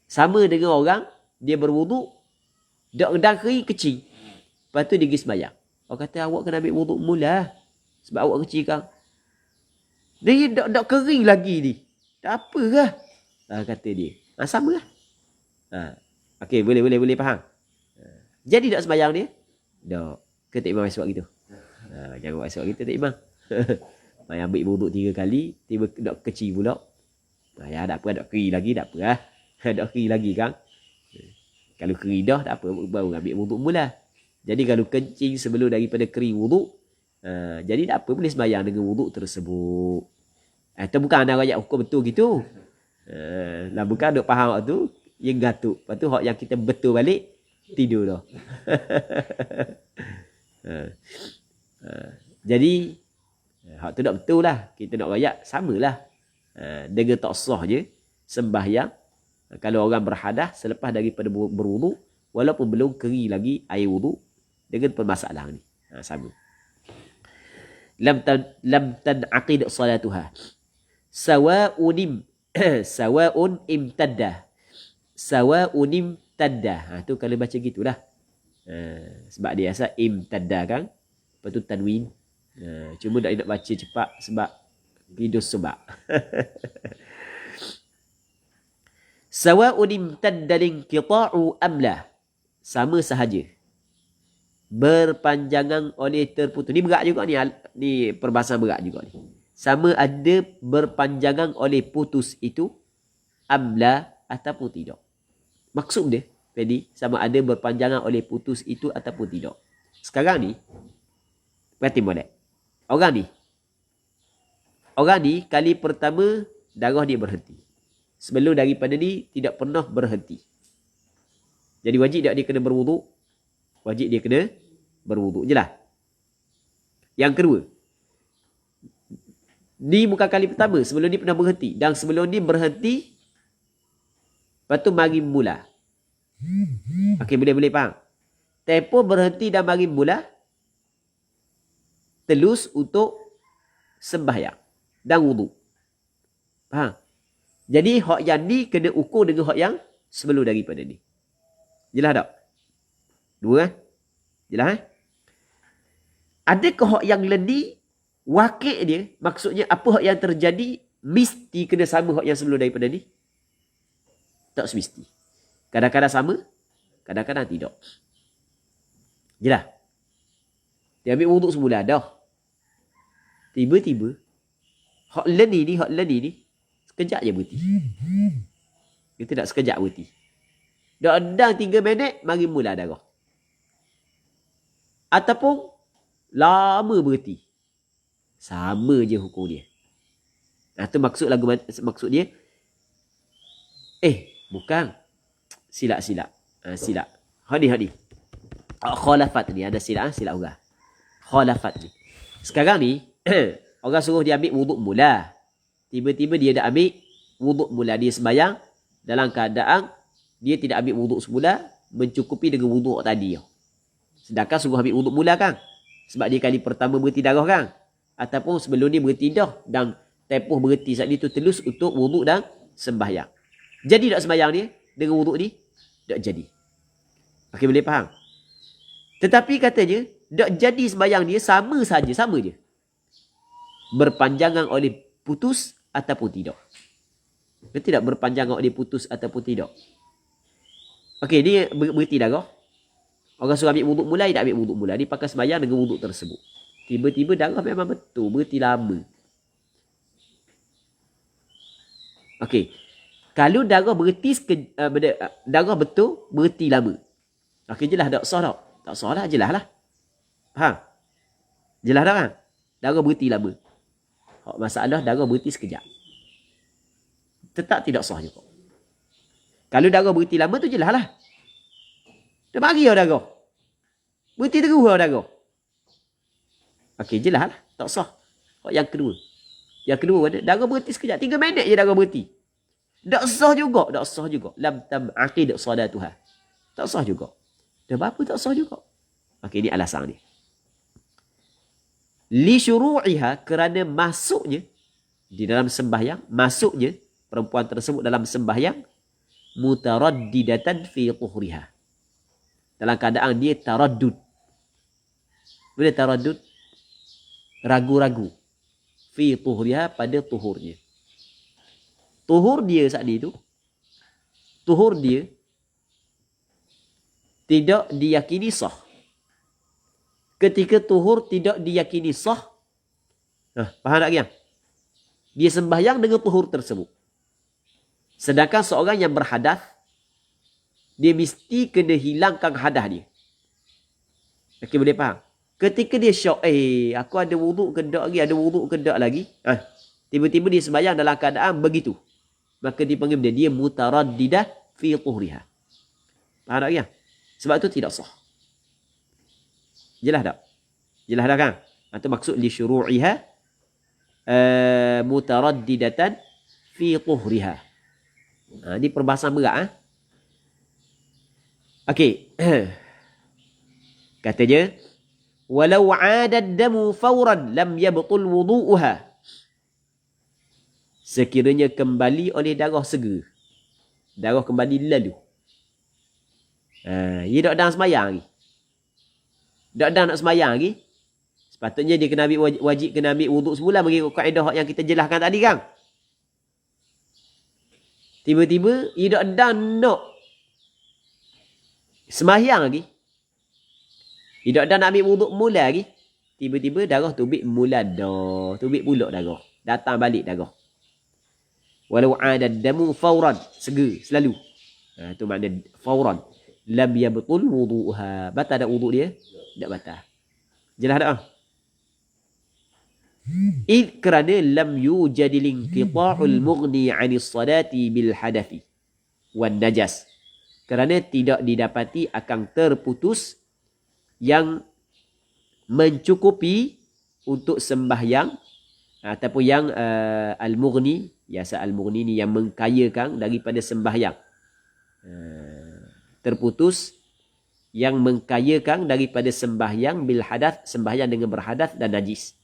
Sama dengan orang, dia berwuduk, dak kering kecil. Lepas tu dia pergi sembahyang. Orang kata awak kena ambil wuduk mula. Sebab awak kecil kan? Dia dak kering lagi ni. Tak apa lah. Kata dia. Sama lah. Okey, boleh faham. Jadi tak sembahyang dia? Tak. Ke tak imam sebab gitu? Jangan buat sebab gitu tak imam. Mai ambil wuduk 3 kali, tiba dak kecil pula. Ya tak apa, dak kering lagi tak apa lah. Dak kering lagi kan? Kalau kering dah tak apa, baru ambil wuduk mula. Jadi kalau kencing sebelum daripada kering wuduk, jadi tak apa, boleh sembahyang dengan wuduk tersebut. Itu bukan anak rakyat hukum betul gitu. Lah bukan duk faham waktu tu, yang gatuk. Lepas tu hak yang kita betul balik, tidur dah. Jadi hak tu tak betul lah. Kita nak rakyat samalah. Dengan tak sah je sembahyang kalau orang berhadas selepas daripada berwuduk, walaupun belum kering lagi air wuduk, dengan permasalahan ni. Sama. Lam tanaqid salatuha. Sawa'un imtaddah. Sawa'un imtaddah. Tu kalau baca gitulah. Sebab dia asal imtaddah kan. Lepas tu tanwin. Cuma tak nak baca cepat sebab hidup sebab. Sawa'un imtadda linqita'u amlah. Sama sahaja. Berpanjangan oleh terputus. Ni berat juga ni. Ni perbahasan berat juga ni. Sama ada berpanjangan oleh putus itu amla ataupun tidak. Maksud dia, Fedi, sama ada berpanjangan oleh putus itu ataupun tidak. Sekarang ni, berarti boleh. Orang ni kali pertama darah dia berhenti. Sebelum daripada ni tidak pernah berhenti. Jadi wajib tak dia kena berwuduk? Wajib dia kena berwuduk je lah. Yang kedua, ni bukan kali pertama. Sebelum ni pernah berhenti. Dan sebelum ni berhenti, lepas tu mari mula. Okey, boleh faham. Tempoh berhenti dan mari mula, telus untuk sembahyang dan wuduk. Faham? Jadi hak yang ni kena ukur dengan hak yang sebelum daripada ni. Jelas tak? Dua kan? Jelas kan? Adakah hak yang lendi wakil dia, maksudnya apa hak yang terjadi mesti kena sama hak yang sebelum daripada ni? Tak semesti. Kadang-kadang sama, kadang-kadang tidak. Jelas? Dia ambil wuduk semula dah. Tiba-tiba hak lendi ni sekejap je berhenti. Kita tak sekejap berhenti. Dah 3 minit mari mula darah. Ataupun lama berhenti. Sama je hukum dia. Itu maksud dia. Bukan. Silap. Silap. Hadi. Khalafat ni ada silap urang. Khalafat ni. Sekarang ni, orang suruh dia ambil wuduk mula. Tiba-tiba dia dah ambil wuduk mula. Dia sembahyang dalam keadaan dia tidak ambil wuduk semula, mencukupi dengan wuduk tadi. Sedangkan suruh ambil wuduk mula kan? Sebab dia kali pertama berhenti darah kan? Ataupun sebelum ni berhenti dah dan tempoh berhenti saat itu telus untuk wuduk dan sembahyang. Jadi tak sembahyang dia dengan wuduk ni? Tak jadi. Okey, boleh faham? Tetapi katanya, tak jadi sembahyang dia sama saja, sama je. Berpanjangan oleh putus ataupun tidak. Dia tidak berpanjangan oleh putus ataupun tidak. Okey, dia berhenti darah. Orang suruh ambil wuduk mula, dia tak ambil wuduk mula. Dia pakai sembahyang dengan wuduk tersebut. Tiba-tiba darah memang betul, berhenti lama. Okey. Kalau darah berhenti, darah betul, berhenti lama. Okey, jelas tak sah tak? Tak sah lah, jelas lah. Faham? Jelas tak kan? Darah berhenti lama. Masalah darah berhenti sekejap. Tetap tidak sah juga. Kalau darah berhenti lama tu jelas lah. Dia bagi lah darah. Berhenti terus lah darah. Okey, jelas lah. Tak sah. Yang kedua. Yang kedua, darah berhenti sekejap. 3 minit je darah berhenti. Tak sah juga. Tak sah juga. Lam tam'aqid salatuha. Tak sah juga. Dah berapa tak sah juga. Okey, ini alasan dia. Li syuru'iha, kerana masuknya di dalam sembahyang, masuknya perempuan tersebut dalam sembahyang, mutaraddidatan fi tuhriha. Dalam keadaan dia taraddud. Bila taraddud? Ragu-ragu. Fi tuhriha, pada tuhurnya. Tuhur dia saat ni tu, tuhur dia tidak diyakini sah. Ketika tuhur tidak diyakini sah, faham tak kiam? Dia sembahyang dengan tuhur tersebut. Sedangkan seorang yang berhadas, dia mesti kena hilangkan hadas dia. Okey, boleh faham? Ketika dia syok, aku ada wuduk ke tak lagi, ada wuduk ke tak lagi. Tiba-tiba dia sembahyang dalam keadaan begitu. Maka dipanggil dia mutaraddidah fi tuhriha. Faham tak kiam? Sebab itu tidak sah. Jelas tak? Jelas tak kan? Itu maksud li syuru'iha mutaraddidatan fi tuhriha. Ini perbahasan berat. Okey. Katanya, walau 'ada ad-damu fawran lam yabtul wudu'uha. Sekiranya kembali oleh darah segera. Darah kembali lalu. Dia tak sedang semayang lagi. Tak sedang nak semayang lagi. Sepatutnya dia kena ambil wajib kena ambil wuduk semula mengikut kaedah yang kita jelaskan tadi kan. Tiba-tiba dia tak sedang nak semayang lagi. Dia tak sedang nak ambil wuduk mula lagi. Tiba-tiba darah tubik mula dah. Tubik pulak darah. Datang balik darah. Walau 'ada ad-damu fawran, segera, selalu. Itu makna fawran. Lam yabtul wudu'uha. Batal tak wuduk dia? Tak batal. Jelas tak? Kerana lam yujadil inqita'ul mughni 'anis salati bil hadathi wan najas. Kerana tidak didapati akan terputus yang mencukupi untuk sembahyang ataupun yang al-mughni, biasa al-mughni ni yang mengkayakan daripada sembahyang. Terputus yang mengkayakan daripada sembahyang bil hadath, sembahyang dengan berhadath dan najis.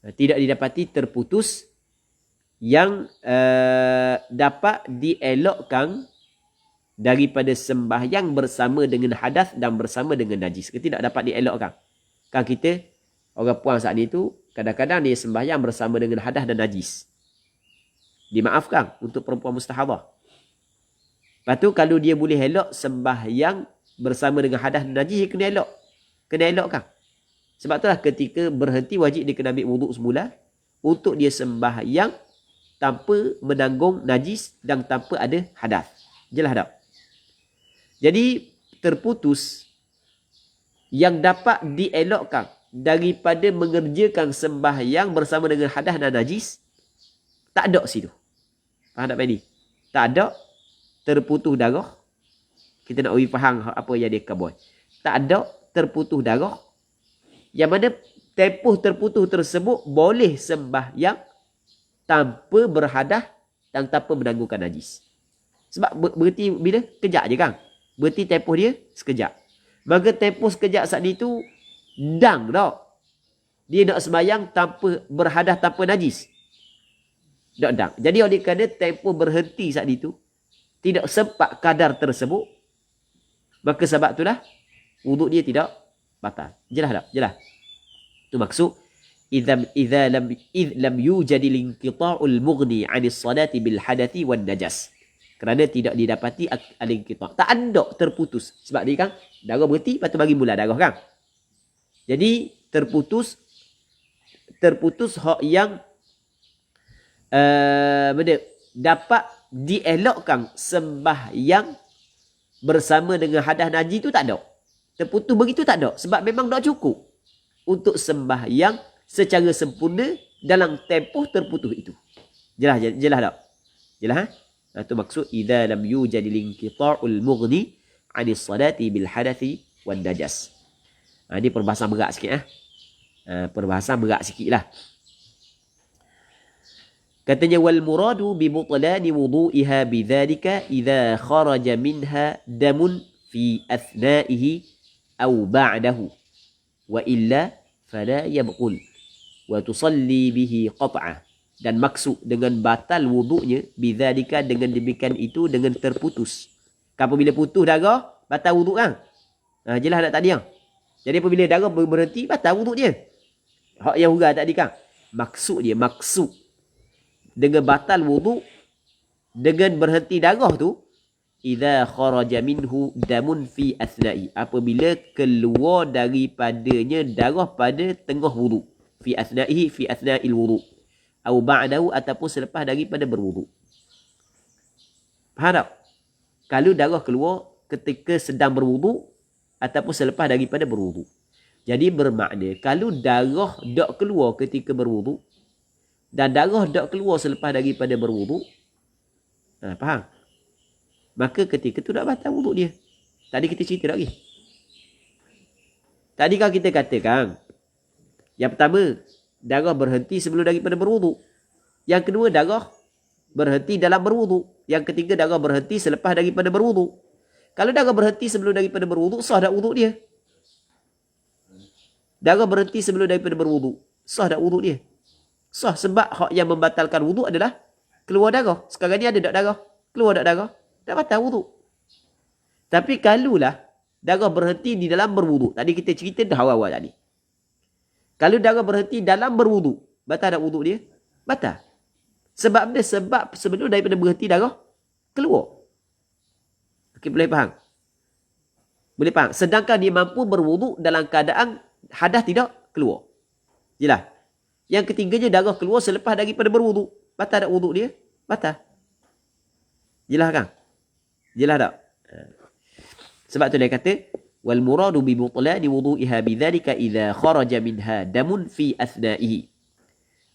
Tidak didapati terputus yang dapat dielokkan daripada sembahyang bersama dengan hadath dan bersama dengan najis. Tidak dapat dielokkan. Kan kita, orang puan saat ni tu, kadang-kadang dia sembahyang bersama dengan hadath dan najis. Dimaafkan untuk perempuan mustahadah. Lepas tu kalau dia boleh elok sembahyang bersama dengan hadath dan najis, dia kena elok. Kena elokkan. Sebab itulah ketika berhenti wajib dia kena ambil wuduk semula untuk dia sembahyang tanpa menanggung najis dan tanpa ada hadath. Jelas tak? Jadi terputus yang dapat dielokkan daripada mengerjakan sembahyang bersama dengan hadath dan najis, tak ada situ. Faham tak Pak? Tak ada terputus darah. Kita nak faham apa yang dia kabur. Tak ada terputus darah Yang mana tempoh terputus tersebut boleh sembahyang tanpa berhadas dan tanpa menangguhkan najis. Sebab berhenti bila? Kejap je kan. Berhenti tempoh dia sekejap. Maka tempoh sekejap saat itu dang tak. Dia nak sembahyang tanpa berhadas tanpa najis. Tak dang. Jadi oleh kerana tempoh berhenti saat itu tidak sempat kadar tersebut, maka sebab itulah wuduk dia tidak batal. Jelas tak? Jelas. Itu maksud idza lam yujad al-inqita'ul mughni 'anis salati bil hadathi wan najas. Kerana tidak didapati al-inqita'. Tak ada terputus. Sebab dia kan darah berhenti, lepas tu bagi mula darah kan. Jadi terputus hak yang dapat dielokkan sembahyang bersama dengan hadas najis tu tak ada. Terputus begitu tak ada. Sebab memang tak cukup untuk sembahyang secara sempurna dalam tempoh terputus itu. Jelas tak? Jelas ha? Itu maksud idza lam yujadil inqita'ul mughni 'anis salati bil hadathi wan najas. Ini perbahasan berat sikit perbahasan berat sikitlah. Katanya wal muradu bi butlani wudu'iha bidzalika idza kharaja minha damun fi athna'ihi aw ba'dahu wa illa fala yabqul wa tusalli bihi qat'ah. Dan maksud dengan batal wuduknya bidzalika dengan demikian itu dengan terputus. Apabila putus darah batal wuduk kan? Jelas tak tadi kan? Jadi apabila darah berhenti batal wuduk dia. Hak yang hurah tadi kan? Maksud dengan batal wuduk dengan berhenti darah tu idza kharaja minhu damun fi athna'i, apabila keluar daripadanya darah pada tengah wuduk, fi athna'ihi fi athna'il wuduk atau ba'dahu ataupun selepas daripada berwuduk. Faham tak? Kalau darah keluar ketika sedang berwuduk ataupun selepas daripada berwuduk. Jadi bermakna kalau darah tak keluar ketika berwuduk dan darah tak keluar selepas daripada berwuduk, faham? Maka ketika tu tak batal wuduk dia. Tadi kita cerita lagi. Tadi kan kita katakan yang pertama, darah berhenti sebelum daripada berwuduk. Yang kedua, darah berhenti dalam berwuduk. Yang ketiga, darah berhenti selepas daripada berwuduk. Kalau darah berhenti sebelum daripada berwuduk, sah tak wuduk dia? Darah berhenti sebelum daripada berwuduk, sah tak wuduk dia? Sah, sebab hak yang membatalkan wuduk adalah keluar darah. Sekarang ni ada tak darah? Keluar tak darah? Tak batal wuduk. Tapi kalulah darah berhenti di dalam berwuduk. Tadi kita cerita dah awal-awal tadi. Kalau darah berhenti dalam berwuduk, batal tak wuduk dia? Batal. Sebab dia sebab sebelum daripada berhenti darah keluar. Okey, boleh faham? Boleh faham? Sedangkan dia mampu berwuduk dalam keadaan hadas tidak keluar. Jelas? Yang ketiganya darah keluar selepas daripada berwuduk. Batal tak wuduk dia? Batal. Jelas kan? Jelas tak? Sebab tu dia kata wal muradu bi butlani wudu'iha bidzalika idza kharaja minha damun fi athna'ihi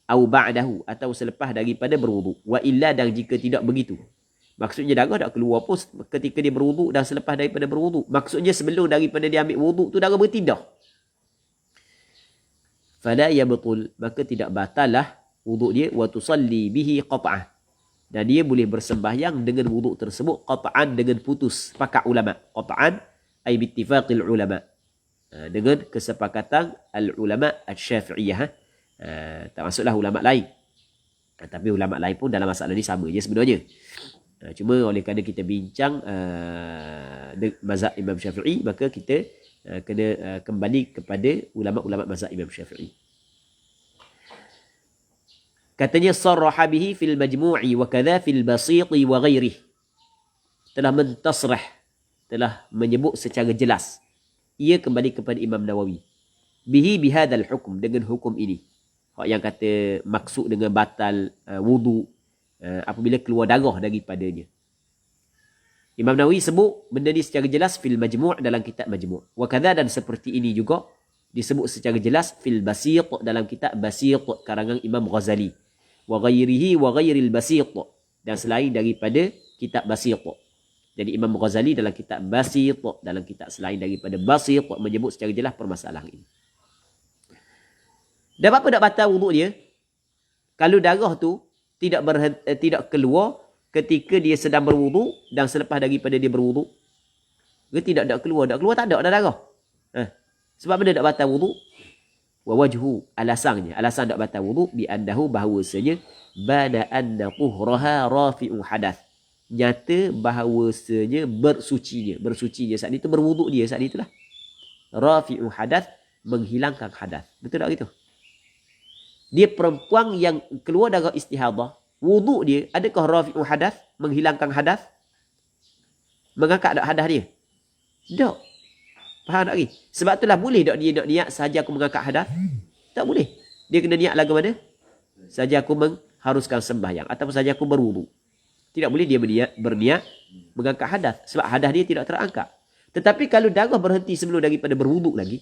aw ba'dahu, atau selepas daripada berwuduk. Wa illa, dan jika tidak begitu. Maksudnya darah tak keluar pun ketika dia berwuduk dan selepas daripada berwuduk. Maksudnya sebelum daripada dia ambil wuduk tu darah berhenti dah. Fala yabtul, maka tidak batal lah wuduk dia, wa tusalli bihi qat'ah, dan dia boleh bersembahyang dengan wuduk tersebut qat'an, dengan putus. Sepakat ulama. Qat'an ay bittifaqil ulama, dengan kesepakatan al-ulama al-syafi'iyah. Tak masuklah ulama lain. Tapi ulama lain pun dalam masalah ni sama je sebenarnya. Cuma oleh kerana kita bincang mazhab Imam Syafi'i, maka kita kena kembali kepada ulama-ulama mazhab Imam Syafi'i. Katanya sarraha bihi fil majmu'i wa kadha fil basiti wa ghairihi. Telah mentasrah, telah menyebut secara jelas. Ia kembali kepada Imam Nawawi. Bihi bihadzal hukm, dengan hukum ini. Hak yang kata maksud dengan batal wudu apabila keluar darah daripadanya. Imam Nawawi sebut benda ni secara jelas fil majmu' dalam kitab majmu'. Wa kadha, dan seperti ini juga disebut secara jelas fil basit dalam kitab basit karangan Imam Ghazali. Wa ghairihi wa ghairil basit, dan selain daripada kitab basit. Jadi Imam Ghazali dalam kitab basit, dalam kitab selain daripada basit, menyebut secara jelas permasalahan ini. Dan apa tak batal wuduk dia? Kalau darah tu tidak keluar ketika dia sedang berwuduk dan selepas daripada dia berwuduk. Dia tidak keluar. Tak keluar tak ada darah. Sebab benda tak batal wuduk? Wa wajhu, alasannya. Alasan tak batal wuduk bi annahu bahawasanya bana anna tuhraha rafi'u hadath. Nyata bahawasanya bersucinya saat itu, berwuduk dia saat itulah. Rafi'u hadath, menghilangkan hadath. Betul tak gitu? Dia perempuan yang keluar darah istihadah, wuduk dia adakah rafi'u hadath, menghilangkan hadath? Mengangkat tak hadath dia? Tak. Faham tak lagi? Sebab itulah boleh tak dia nak niat sahaja aku mengangkat hadath? Tak boleh. Dia kena niat lagu mana? Sahaja aku mengharuskan sembahyang ataupun sahaja aku berwuduk. Tidak boleh dia berniat mengangkat hadath. Sebab hadath dia tidak terangkat. Tetapi kalau darah berhenti sebelum daripada berwuduk lagi,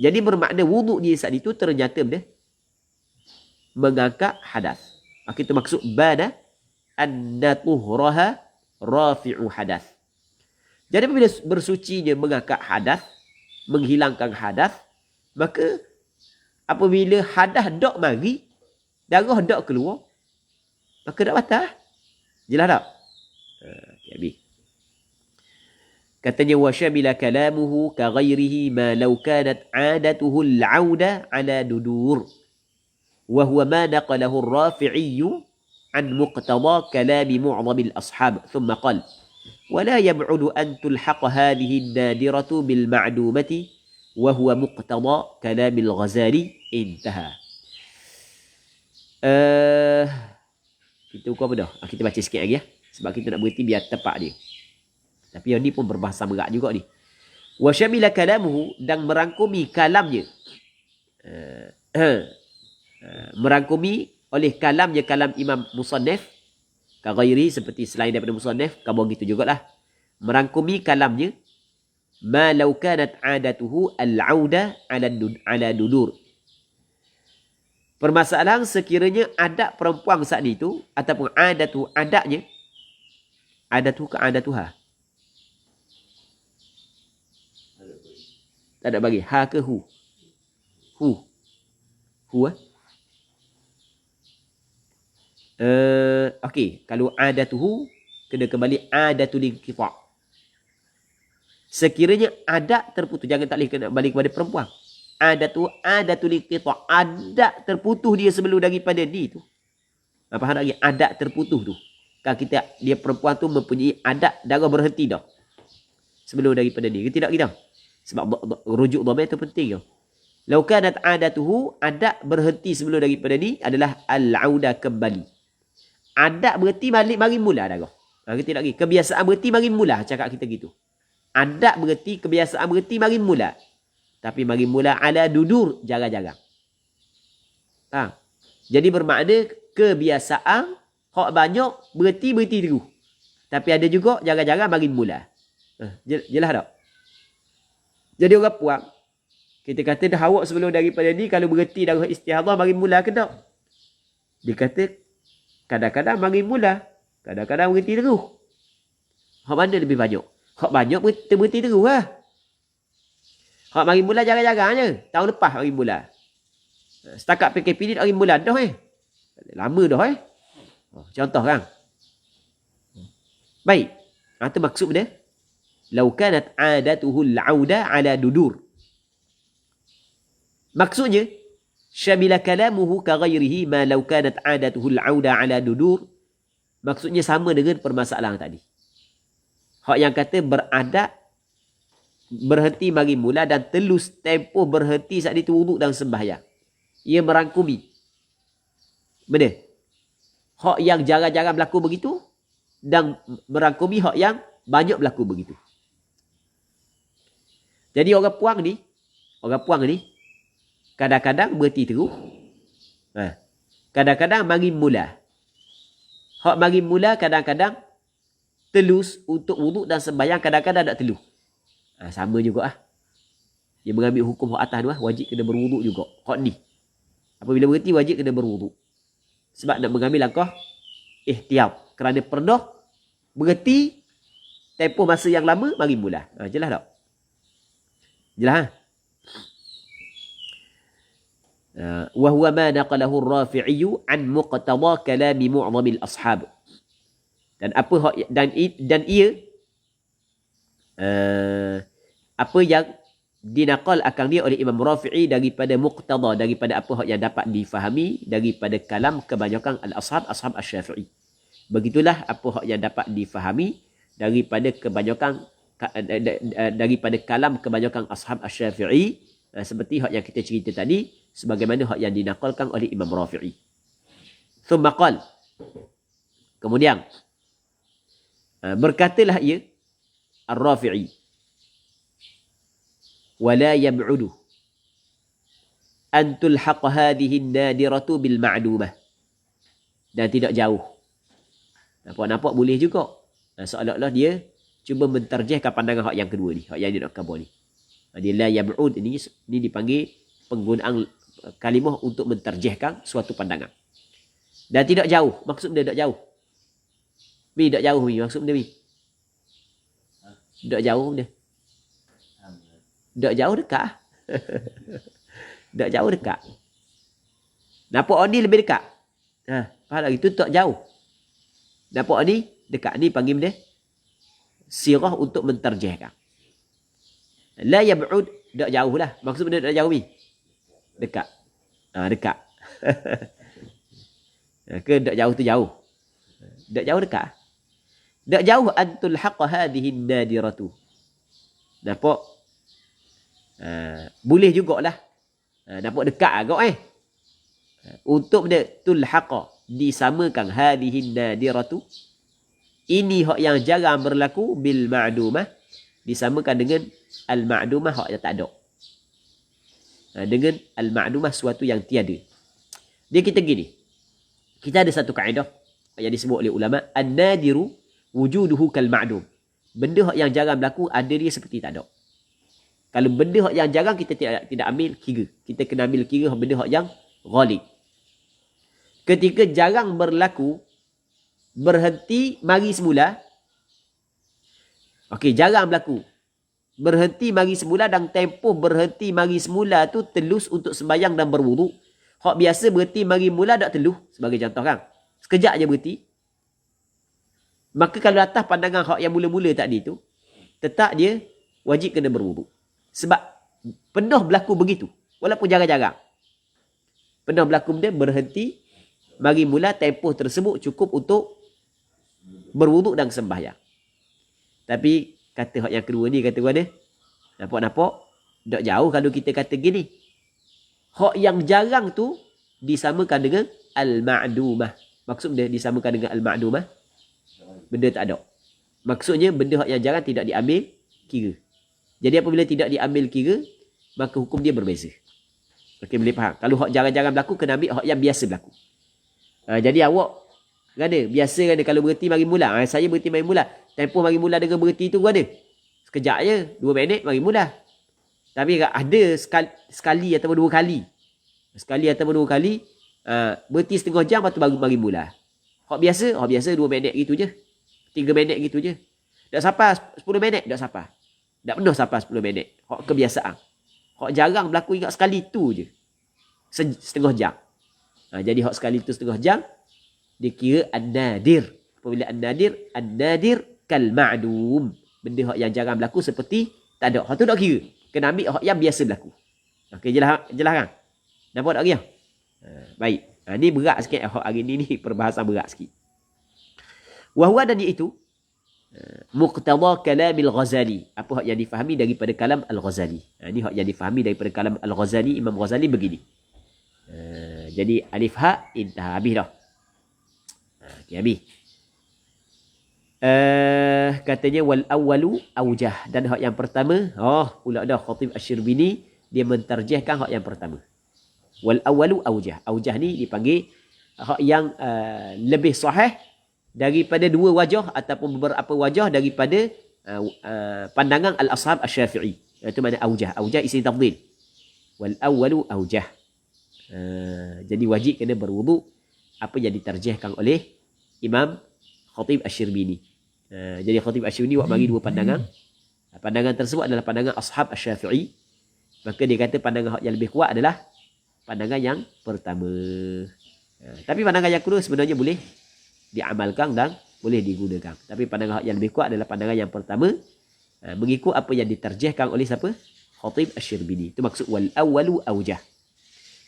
jadi bermakna wuduk dia saat itu ternyata benda mengangkat hadath. Maka itu maksud bana anna tuhraha rafi'u hadath. Jadi apabila bersucinya mengangkat hadath, menghilangkan hadath, maka apabila hadath dok mari, darah dok keluar, maka tak batal. Jelas tak? Habis. Katanya wa syamila kalamuhu ka ghairihi ma law kanat 'adatuhu al-'auda 'ala dudur. Wa huwa ma naqalahu ar-Rafi'i 'an muqtada kalami mu'dham al-ashab. Thumma qala ولا يبعد أن تلحق هذه النادرة بالمعدومة وهو مقتضى كلام الغزالي. انتهى. Kita ukur apa dah? Kita baca sikit lagi ya. Sebab kita nak berhenti biar tepat dia. Tapi yang ni pun berbahasa berat juga ni. Wa syamila kalamuhu, dan merangkumi kalamnya. Merangkumi oleh kalamnya kalam Imam Musannaf. Kaghairi, seperti selain daripada Musannaf, kamu gitu jugalah. Merangkumi kalamnya. Ma law kanat 'adatuhu al-'auda 'ala dudur. Permasalahan sekiranya adat perempuan saat itu ataupun adatnya, adatu ke adatuha? Tak ada bagi. Ha ke hu? Hu okey, kalau adatuhu kena kembali adatul inqita'. Sekiranya adat terputus, jangan tak boleh kena balik kepada perempuan. Adatul inqita', adat terputus dia sebelum daripada ni tu. Apa hal lagi adat terputus tu? Kan dia perempuan tu mempunyai adat darah berhenti dah. Sebelum daripada ni. Tidak kita. Sebab rujuk dhamir tu penting. Lau kanat adatuhu, adat berhenti sebelum daripada ni adalah al-auda, kembali. Adat berhenti balik mari mula darah. Kita lagi. Kebiasaan berhenti mari mula, cakap kita gitu. Adat berhenti, kebiasaan berhenti mari mula. Tapi mari mula ala dudur, jarang-jarang. Jadi bermakna kebiasaan hak banyak berhenti terus. Tapi ada juga jarang-jarang mari mula. Jelas tak? Jadi orang puan, kita kata dah awak sebelum daripada ni kalau berhenti darah istihadah mari mula ke tak? Dia kata kadang-kadang mari mula, kadang-kadang berhenti terus. Hak mana lebih banyak? Hak banyak berhenti terus lah. Hak mari mula jarang-jarang je. Tahun lepas mari mula. Setakat PKP ni mari mula dah Lama dah contoh kan. Baik. Itu maksud dia. Lau kanat adatuhu al-'auda 'ala dudur. Maksudnya syamila kalamuhu ka ghairihi ma law kanat 'adatuhu al-'auda 'ala dudur. Maksudnya sama dengan permasalahan tadi. Hak yang kata beradat berhenti mari mula dan telus tempoh berhenti saat itu wuduk dan sembahyang. Ia merangkumi. Benar? Hak yang jarang-jarang berlaku begitu dan merangkumi hak yang banyak berlaku begitu. Jadi orang puang ni kadang-kadang berhenti terus. Kadang-kadang mari mula. Hak mari mula kadang-kadang telus untuk wuduk dan sembahyang, kadang-kadang tak telus. Sama juga Dia mengambil hukum hak atas tu wajib kena berwuduk juga. Hak ni. Apabila berhenti wajib kena berwuduk. Sebab nak mengambil langkah ihtiyat. Kerana pernah berhenti tempoh masa yang lama mari mula. Jelas tak? Jelas Wa huwa ma naqalahu ar-Rafi'i an muqtada kalami mu'dhamil ashab. Dan apa dan ia apa yang dinaqal akan dia oleh Imam Rafi'i daripada muqtada, daripada apa yang dapat difahami daripada kalam kebanyakan al-ashab, ashab asy-Syafi'i. Begitulah apa yang dapat difahami daripada kebanyakan daripada kalam kebanyakan ashab asy-Syafi'i, seperti hak yang kita cerita tadi, sebagaimana hak yang dinaqalkan oleh Imam Rafi'i. Thumma qala, kemudian berkatalah ia Ar-Rafi'i, wala yab'udu an tulhaq hadhihi an-nadiratu bil ma'dumah. Dan tidak jauh. Nampak boleh juga. Seolah-olah dia cuba menterjihkan pandangan hak yang kedua ni, hak yang dia nak kabur ni. Dia la yab'ud ni dipanggil penggunaan kalimah untuk menterjihkan suatu pandangan. Dan tidak jauh. Maksud dia tak jauh. Mi tak jauh mi. Maksud dia mi. Tak jauh dia. Tak jauh dekat. Tak jauh dekat. Nampak ni lebih dekat. Faham lagi tu tak jauh. Nampak ni dekat. Ni panggil dia sirah untuk menterjihkan. La yab'ud, tak jauh lah. Maksud dia tak jauh ni. Dekat. Dekat. Ke tak jauh tu jauh. Tak jauh dekat. Tak jauh antul haqqa hadhihi nadiratu. Nampak? Boleh jugalah. Nampak dekat agak untuk benda tulhaqa, disamakan hadhihi nadiratu. Ini hak yang jarang berlaku bil ma'dumah, disamakan dengan al ma'dumah hak yang tak ada. Dengan al ma'dumah suatu yang tiada. Dia kita gini. Kita ada satu kaedah yang disebut oleh ulama, an-nadiru wujuduhu kal ma'dum. Benda hak yang jarang berlaku ada dia seperti tak ada. Kalau benda hak yang jarang kita tidak ambil kira. Kita kena ambil kira benda hak yang ghalib. Ketika jarang berlaku, berhenti mari semula. Okey, jarang berlaku. Berhenti mari semula dan tempoh berhenti mari semula tu telus untuk sembahyang dan berwuduk. Hak biasa berhenti mari mula tak telus, sebagai contoh kan. Sekejap je berhenti. Maka kalau atas pandangan hak yang mula-mula tadi tu, tetap dia wajib kena berwuduk. Sebab pernah berlaku begitu. Walaupun jarang-jarang. Pernah berlaku benda berhenti. Mari mula tempoh tersebut cukup untuk berwuduk dan sembahyang. Tapi kata hak yang kedua ni, kata mana? Nampak-nampak? Tak jauh kalau kita kata gini. Hak yang jarang tu disamakan dengan al-ma'dumah. Maksud dia disamakan dengan al-ma'dumah. Benda tak ada. Maksudnya benda hak yang jarang tidak diambil kira. Jadi apabila tidak diambil kira, maka hukum dia berbeza. Okey, boleh faham. Kalau hak jarang-jarang berlaku, kena ambil hak yang biasa berlaku. Jadi awak, ada biasa ada kalau berhenti mari mula. Saya berhenti mari mula. Tempoh mari mula dengan berhenti tu ada. Sekejap je, 2 minit mari mula. Tapi ada sekali ataupun 2 kali. Sekali ataupun 2 kali, berhenti setengah jam, lepas tu baru mari mula. Hak biasa 2 minit gitu je. 3 minit gitu je. Tak sampai 10 minit, tak sampai. Tak pernah sampai 10 minit. Hak kebiasaan. Hak jarang berlaku ingat sekali tu je. Setengah jam. Jadi hak sekali tu setengah jam, dikira an-nadir. Apabila an-nadir kal ma'dum. Benda hak yang jarang berlaku seperti tak ada. Hak tu tak kira. Kena ambil hak yang biasa berlaku. Okey, jelas kan? Nampak tak kira? Baik. Ni berat sikit hak hari ni perbahasan berat sikit. Wahwa dan iaitu muqtada kalamil Ghazali. Apa hak yang difahami daripada kalam Al-Ghazali. Ini hak yang difahami daripada kalam Al-Ghazali. Imam Ghazali begini. Jadi alif ha intah, habis dah. Okey, habis. Katanya wal awwalu aujah. Dan hak yang pertama, pula dah Khatib Asy-Syirbini dia mentarjihkan hak yang pertama. Wal awwalu aujah. Aujah ni dipanggil hak yang lebih sahih daripada 2 wajah ataupun beberapa wajah daripada pandangan al-ashab asy-Syafi'i. Itu makna aujah. Aujah isim tafdhil. Wal awwalu aujah. Jadi wajib kena berwuduk apa yang ditarjihkan oleh Imam Khatib Asy-Syirbini. Jadi Khatib Asy-Syirbini buat bagi 2 pandangan. Pandangan tersebut adalah pandangan ashab asy-Syafi'i. Maka dia kata pandangan yang lebih kuat adalah pandangan yang pertama. Tapi pandangan yang kedua sebenarnya boleh diamalkan dan boleh digunakan. Tapi pandangan yang lebih kuat adalah pandangan yang pertama, mengikut apa yang diterjihkan oleh siapa? Khatib Asy-Syirbini. Itu maksud wal awwalu aujah.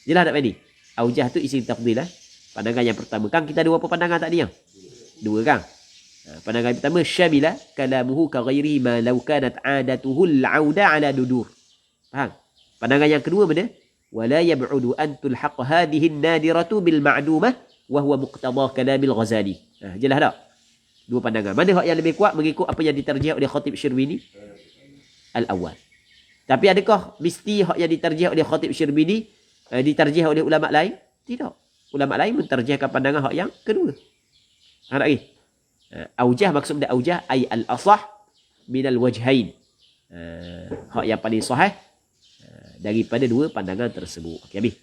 Jelas tak ini? Aujah tu isim tafdhil lah. Pandangan yang pertama. Kan kita ada berapa pandangan tadi yang? Dua kan? Pandangan yang pertama, syabila kalamuhu ka ghairi ma law kanat adatuhu al-auda ala dudur. Faham? Pandangan yang kedua mana? Wala yab'udu an tulhaq hadhihi an-nadiratu bil ma'dumah wa huwa muqtada kalamil Ghazali. Jelas tak? Dua pandangan. Mana hak yang lebih kuat mengikut apa yang diterjih oleh Khatib Asy-Syirbini? Al-awwal. Tapi adakah mesti hak yang diterjih oleh Khatib Asy-Syirbini diterjih oleh ulama lain? Tidak. Ulama lain menterjihkan pandangan hak yang kedua. Faham tak lagi? Aujah maksud dia aujah ay al-asah min al-wajhain. Hak yang paling sahih daripada dua pandangan tersebut. Okey, habis.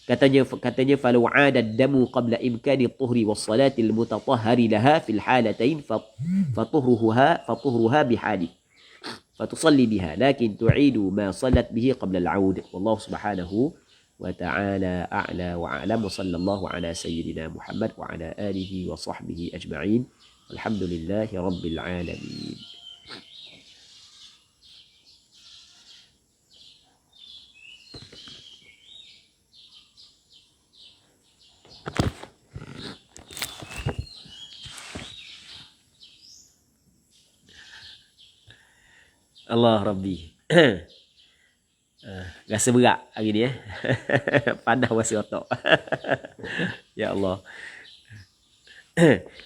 Katanya falau 'ada ad-damu qabla imkani at-tuhri was-salati al-mutatahhari laha fil halatain fatuhruha bihali fatusalli biha lakin tu'idu ma salat bihi qabla al-'aud. Wallahu subhanahu wa ta'ala a'la wa a'lam. Wa sallallahu ala sayyidina Muhammad wa ala alihi wa sahbihi ajma'in. Alhamdulillahi rabbil alamin. Allah Rabbi. Rasa berat hari ni panas rasa otak. Ya Allah.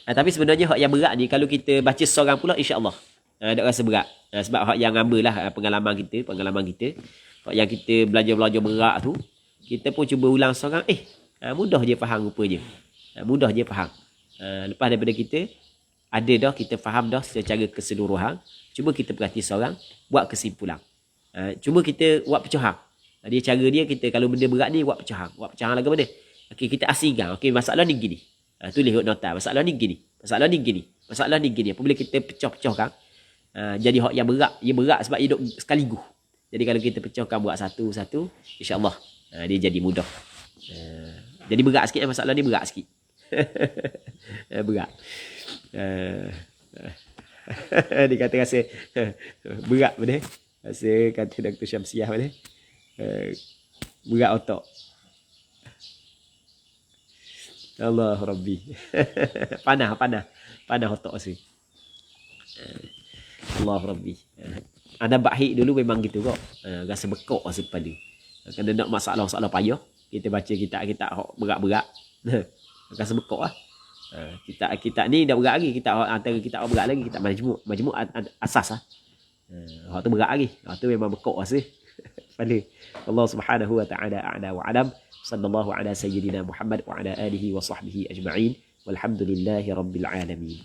Tapi sebenarnya hak yang berat ni kalau kita baca seorang pula insya-Allah tak rasa berat. Sebab hak yang ambillah pengalaman kita. Hak yang kita belajar berat tu, kita pun cuba ulang seorang, mudah je faham rupanya. Mudah je faham. Lepas daripada kita ada dah, kita faham dah secara keseluruhan, cuba kita perhati seorang, buat kesimpulan. Cuma kita buat pecahan. Dia cara dia, kita kalau benda berat ni buat pecahan. Buat pecahan lagu mana? Okey, kita asingkan. Okey, masalah ni gini. Tulis nota. Masalah ni gini. Masalah ni gini. Masalah ni gini. Apabila kita pecah-pecahkan, jadi hak yang berat. Ia berat sebab hidup sekaligus. Jadi kalau kita pecahkan buat satu-satu, insya-Allah dia jadi mudah. Jadi berat sikit masalah ni, berat sikit. Berat. Dia kata rasa berat benda. Rasa kata Dr. Syamsiah benda. Berat otak. Allah Rabbi. Panah otak rasa. Allah Rabbi. Ada baik dulu memang gitu kok. Rasa bekok rasa kepala. Kena nak masalah-masalah payah, kita baca kitab-kitab berat-berat. Rasa bekok lah. Kitab ni dah berat lagi. Antara kitab berat lagi, kitab majmuk asas lah. Hak tu berat lagi. Hak tu memang bekok rasa. Kepala. Allah Subhanahu wa ta'ala a'la wa alam. Sallallahu ala sayyidina Muhammad wa ala alihi wa sahbihi ajma'in. Walhamdulillahi rabbil alamin.